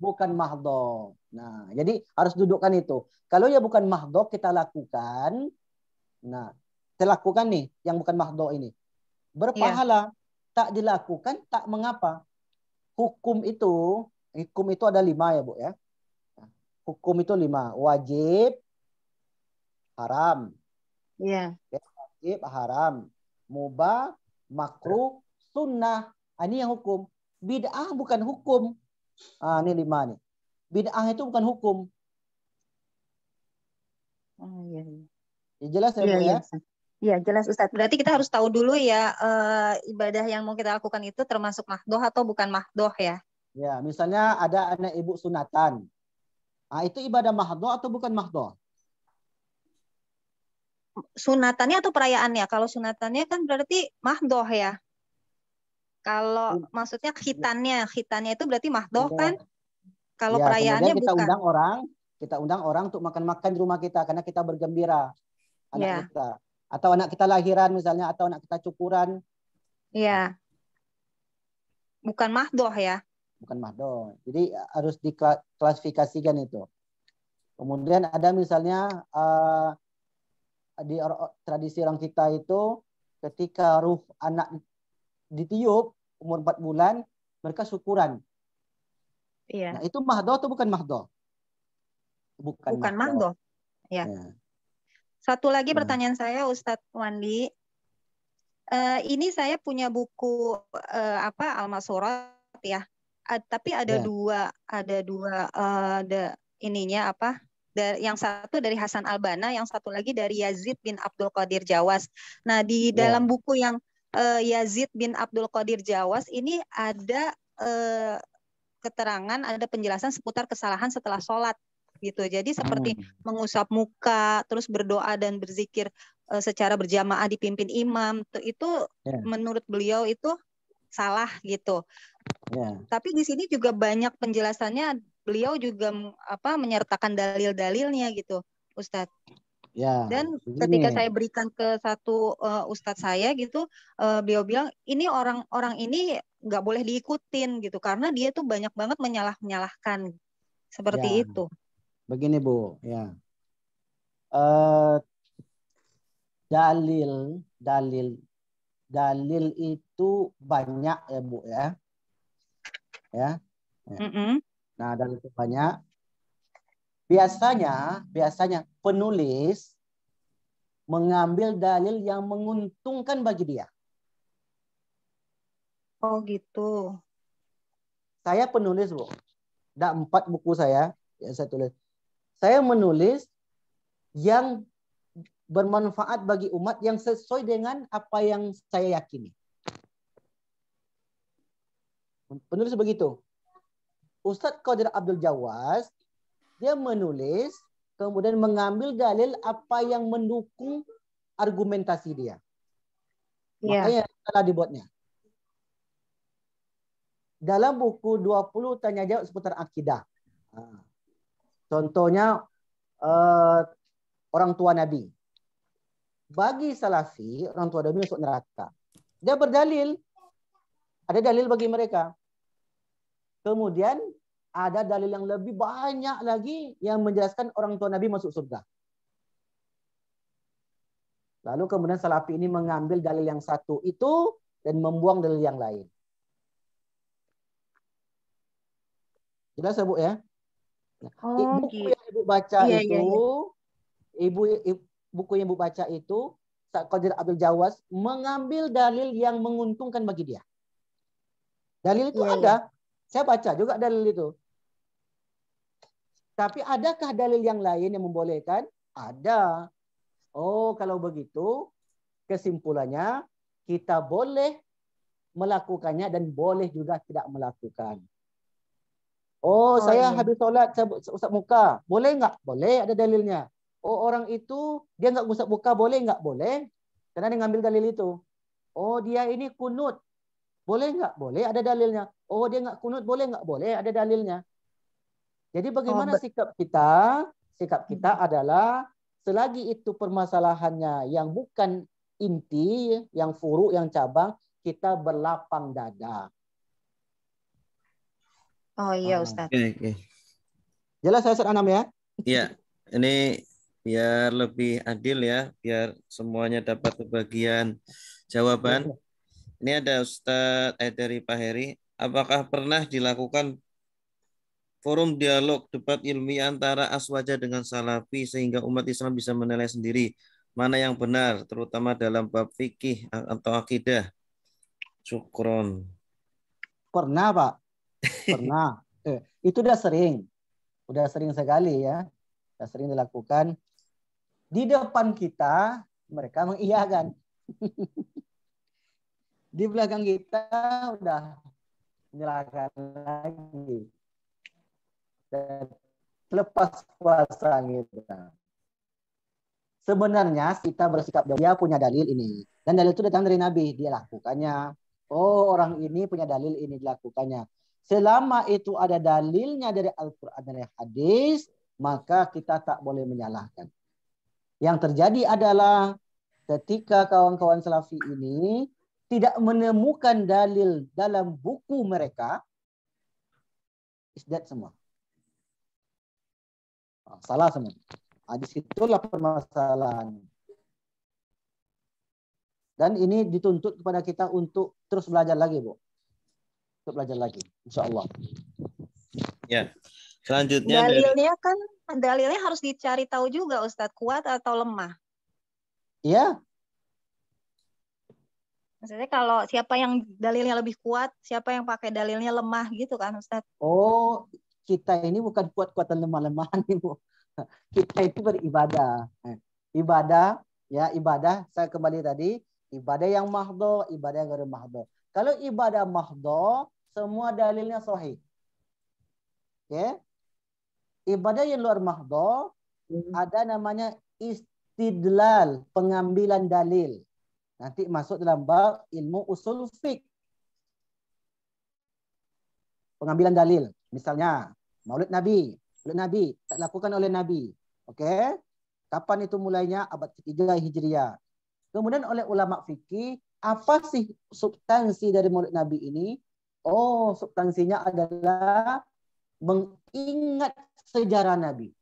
Bukan mahdhah. Nah, jadi harus dudukkan itu. Kalau ya bukan mahdhah kita lakukan. Nah, kita lakukan nih yang bukan mahdhah ini. Berpahala. Tak dilakukan tak mengapa. Hukum itu ada 5 ya, Bu ya. Hukum itu 5. Wajib, haram. Iya. Wajib, haram. Mubah, makruh, sunnah. Ini yang hukum. Bid'ah bukan hukum. Ini 5 nih. Bid'ah itu bukan hukum. Iya. Ya, jelas ya, Bu ya? Iya, jelas Ustadz. Berarti kita harus tahu dulu ya, ibadah yang mau kita lakukan itu termasuk mahdhah atau bukan mahdhah ya. Ya, misalnya ada anak ibu sunatan. Itu ibadah mahdhah atau bukan mahdhah? Sunatannya atau perayaannya? Kalau sunatannya kan berarti mahdhah ya. Kalau maksudnya khitannya itu berarti mahdhah kan? Kalau ya, perayaannya kemudian bukan. Kita undang orang untuk makan-makan di rumah kita karena kita bergembira anak Ya. kita. Atau anak kita lahiran misalnya, atau anak kita cukuran. Iya. Bukan mahdhah ya. Bukan mahdhah. Jadi harus diklasifikasikan itu. Kemudian ada misalnya di tradisi orang kita itu ketika ruh anak ditiup umur 4 bulan, mereka syukuran. Iya. Nah, itu mahdhah atau bukan mahdhah? Bukan mahdhah. Ya. Satu lagi Ya. pertanyaan saya, Ustadz Wandi. Ini saya punya buku Al-Masurat ya. Tapi ada Ya. dua ininya apa? Yang satu dari Hasan Al-Banna, yang satu lagi dari Yazid bin Abdul Qadir Jawas. Nah, di Ya. dalam buku yang Yazid bin Abdul Qadir Jawas ini ada keterangan, ada penjelasan seputar kesalahan setelah sholat gitu. Jadi seperti mengusap muka, terus berdoa dan berzikir secara berjamaah dipimpin imam, itu Ya. menurut beliau itu salah gitu. Ya. Tapi di sini juga banyak penjelasannya, beliau juga menyertakan dalil-dalilnya gitu, Ustadz. Ya. Dan Begini. ketika saya berikan ke satu ustadz saya gitu, beliau bilang ini orang ini nggak boleh diikutin gitu, karena dia tuh banyak banget menyalahkan seperti Ya. itu. Begini Bu, ya. Dalil itu banyak ya Bu ya. Ya. Nah, dalil itu banyak. Biasanya penulis mengambil dalil yang menguntungkan bagi dia. Oh gitu. Saya penulis Bu. Ada 4 buku saya yang saya tulis. Saya menulis yang bermanfaat bagi umat yang sesuai dengan apa yang saya yakini. Penulis begitu. Ustadz Qadir Abdul Jawas, dia menulis, kemudian mengambil dalil apa yang mendukung argumentasi dia. Makanya salah dibuatnya. Dalam buku 20 tanya jawab seputar akidah. Contohnya orang tua Nabi. Bagi Salafi, orang tua Nabi masuk neraka. Dia berdalil. Ada dalil bagi mereka. Kemudian ada dalil yang lebih banyak lagi yang menjelaskan orang tua Nabi masuk surga. Lalu kemudian Salafi ini mengambil dalil yang satu itu dan membuang dalil yang lain. Jelas ya Bu ya? Buku yang Ibu baca buku yang Ibu baca itu Qadir Abdul Jawas mengambil dalil yang menguntungkan bagi dia. Dalil itu ada. Saya baca juga dalil itu. Tapi adakah dalil yang lain yang membolehkan? Ada. Oh, kalau begitu kesimpulannya kita boleh melakukannya dan boleh juga tidak melakukan. Saya habis sholat, saya usap muka. Boleh nggak? Boleh, ada dalilnya. Orang itu dia nggak usap muka, boleh nggak? Boleh. Karena dia ngambil dalil itu. Dia ini kunut. Boleh nggak? Boleh, ada dalilnya. Dia nggak kunut, boleh nggak? Boleh, ada dalilnya. Jadi bagaimana sikap kita? Sikap kita adalah selagi itu permasalahannya yang bukan inti, yang furu, yang cabang, kita berlapang dada. Oh iya Ustaz. Oke. Jelas Ustaz Anam ya? Iya, ini biar lebih adil ya, biar semuanya dapat kebagian jawaban. Ini ada Ustaz dari Pak Heri. Apakah pernah dilakukan forum dialog debat ilmiah antara Aswaja dengan Salafi sehingga umat Islam bisa menilai sendiri mana yang benar, terutama dalam bab fikih atau akidah? Syukron. Pernah Pak. Pernah. Itu udah sering sekali ya. Udah sering dilakukan. Di depan kita mereka mengiyakan. Di belakang kita udah menyalahkan lagi. Dan lepas puasa gitu. Sebenarnya kita bersikap dia punya dalil ini. Dan dalil itu datang dari Nabi. Dia lakukannya. Orang ini punya dalil ini dilakukannya. Selama itu ada dalilnya dari Al-Quran dan hadis, maka kita tak boleh menyalahkan. Yang terjadi adalah ketika kawan-kawan Salafi ini tidak menemukan dalil dalam buku mereka, isdat semua. Salah semua. Di situlah permasalahan. Dan ini dituntut kepada kita untuk terus belajar lagi, Bu. Untuk belajar lagi, insya Allah. Ya, selanjutnya dalilnya harus dicari tahu juga Ustadz, kuat atau lemah. Ya, Maksudnya kalau siapa yang dalilnya lebih kuat, siapa yang pakai dalilnya lemah gitu kan Ustaz? oh kita ini bukan kuat-kuatan lemah-lemahan Ibu. Kita itu beribadah. Ibadah, ya ibadah, saya kembali tadi, ibadah yang mahdo, ibadah yang ghair mahdo. Kalau ibadah mahdo, semua dalilnya sahih. Oke. Ibadah yang luar mahdo, ada namanya istidlal, pengambilan dalil. Nanti masuk dalam bab ilmu usul fiqh. Pengambilan dalil. Misalnya, Maulid Nabi. Maulid Nabi tak dilakukan oleh Nabi. Oke. Kapan itu mulainya? Abad ketiga Hijriah. Kemudian oleh ulama fikih, apa sih substansi dari Maulid Nabi ini? Oh, substansinya adalah mengingat sejarah Nabi.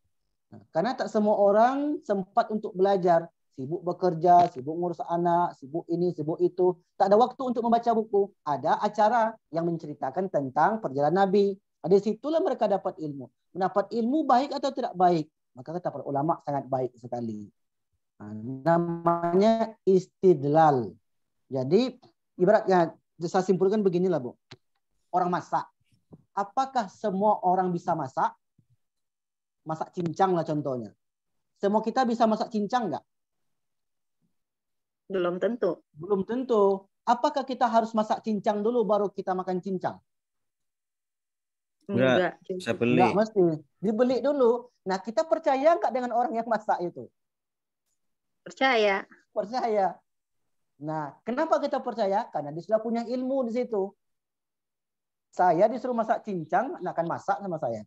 Nah, karena tak semua orang sempat untuk belajar. Sibuk bekerja, sibuk ngurus anak, sibuk ini, sibuk itu. Tak ada waktu untuk membaca buku. Ada acara yang menceritakan tentang perjalanan Nabi. Dari situlah mereka dapat ilmu. Mendapat ilmu baik atau tidak baik. Maka kata para ulama sangat baik sekali. Nah, namanya istidlal. Jadi ibaratnya saya simpulkan beginilah Bu. Orang masak. Apakah semua orang bisa masak? Masak cincang lah contohnya. Semua kita bisa masak cincang nggak? Belum tentu. Belum tentu. Apakah kita harus masak cincang dulu baru kita makan cincang? Enggak, bisa beli. Enggak mesti. Dibeli dulu. Nah, kita percaya nggak dengan orang yang masak itu? Percaya. Percaya. Nah, kenapa kita percaya? Karena dia sudah punya ilmu di situ. Saya disuruh masak cincang, akan masak sama saya.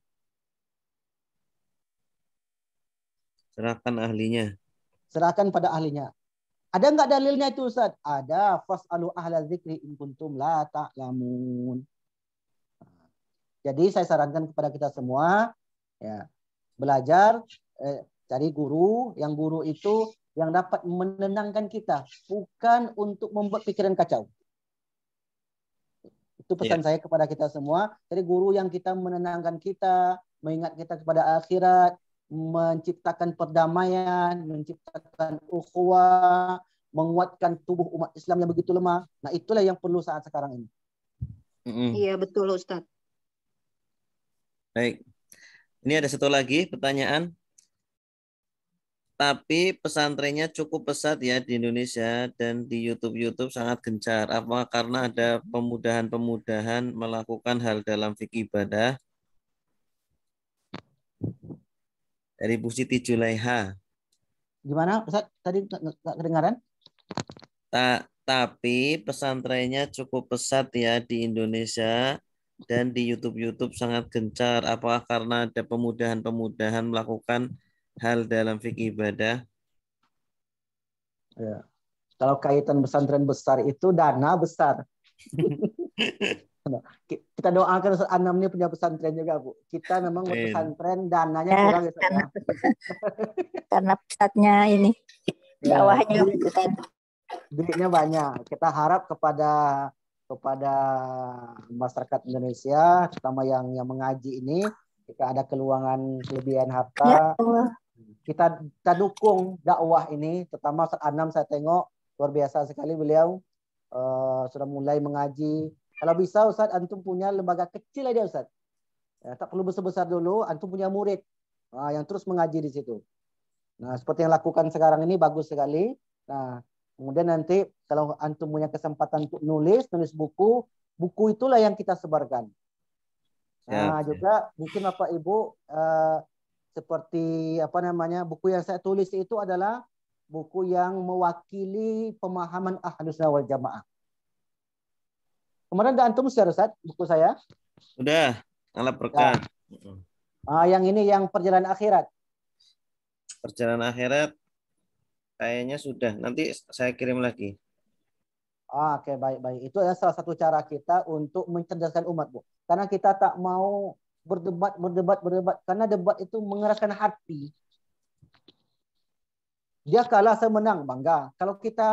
Serahkan ahlinya. Serahkan pada ahlinya. Ada nggak dalilnya itu Ustaz? Ada. Fas'alu ahla dzikri in kuntum la ta'lamun. Jadi saya sarankan kepada kita semua ya, belajar, cari guru, yang guru itu yang dapat menenangkan kita, bukan untuk membuat pikiran kacau. Itu pesan saya kepada kita semua. Jadi guru yang kita menenangkan kita, mengingat kita kepada akhirat, menciptakan perdamaian, menciptakan ukhuwah, menguatkan tubuh umat Islam yang begitu lemah. Nah, itulah yang perlu saat sekarang ini. Iya, betul Ustaz. Baik. Ini ada satu lagi pertanyaan. Tapi pesantrennya cukup pesat ya di Indonesia dan di YouTube sangat gencar. Apa karena ada pemudahan-pemudahan melakukan hal dalam fikih ibadah? Dari Bu Siti Julaiha. Gimana Ustaz? Tadi nggak kedengaran? Tapi pesantrennya cukup pesat ya di Indonesia dan di YouTube sangat gencar. Apakah karena ada pemudahan-pemudahan melakukan hal dalam fikih ibadah? Ya. Kalau kaitan pesantren besar itu dana besar. Kita doakan Ustaz Anam ini punya pesantren juga Bu. Kita memang buat pesantren dananya kurang ya, karena, karena pusatnya ini bawahnya duitnya banyak. Kita harap kepada masyarakat Indonesia, terutama yang mengaji ini, jika ada kelebihan harta, kita dukung dakwah ini. Terutama Ustaz Anam saya tengok luar biasa sekali beliau sudah mulai mengaji. Kalau bisa Ustaz antum punya lembaga kecil aja Ustaz. Ya, tak perlu besar-besar dulu, antum punya murid yang terus mengaji di situ. Nah, seperti yang lakukan sekarang ini bagus sekali. Nah, kemudian nanti kalau antum punya kesempatan untuk nulis buku itulah yang kita sebarkan. Nah, juga mungkin Bapak Ibu seperti buku yang saya tulis itu adalah buku yang mewakili pemahaman Ahlus Sunnah wal Jamaah. Kemarin udah antum share Ustaz buku saya? Udah, Allah berkah. Yang ini yang perjalanan akhirat. Perjalanan akhirat kayaknya sudah. Nanti saya kirim lagi. Oke, baik. Itu adalah salah satu cara kita untuk mencerdaskan umat, Bu. Karena kita tak mau berdebat. Karena debat itu mengeraskan hati. Dia kalah, saya menang, bangga. Kalau kita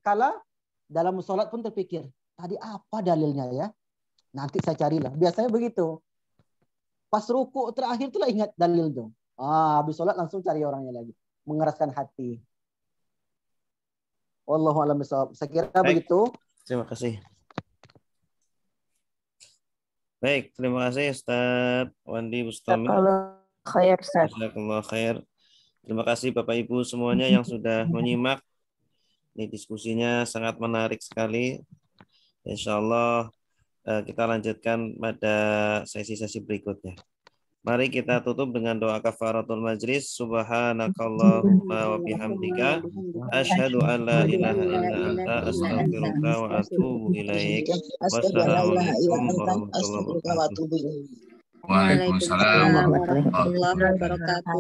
kalah, dalam sholat pun terpikir, tadi apa dalilnya ya? Nanti saya carilah. Biasanya begitu. Pas ruku terakhir itulah ingat dalil tuh. Habis sholat langsung cari orangnya lagi. Mengeraskan hati. Wallahu a'lam bishawab. Saya kira Baik. begitu. Terima kasih. Baik, terima kasih Ustaz Wandi Bustami. Kalau khair, Ustaz. Jazakallah khair. Terima kasih Bapak Ibu semuanya yang sudah menyimak. Ini diskusinya sangat menarik sekali. Insya Allah kita lanjutkan pada sesi-sesi berikutnya. Mari kita tutup dengan doa kafaratul majlis. Subhanakallahumma wa bihamdika asyhadu an la ilaha illa anta astaghfiruka wa atubu ilaik. Wassalamualaikum warahmatullahi wabarakatuh. Waalaikumsalam Waalaikumsalam warahmatullahi wabarakatuh.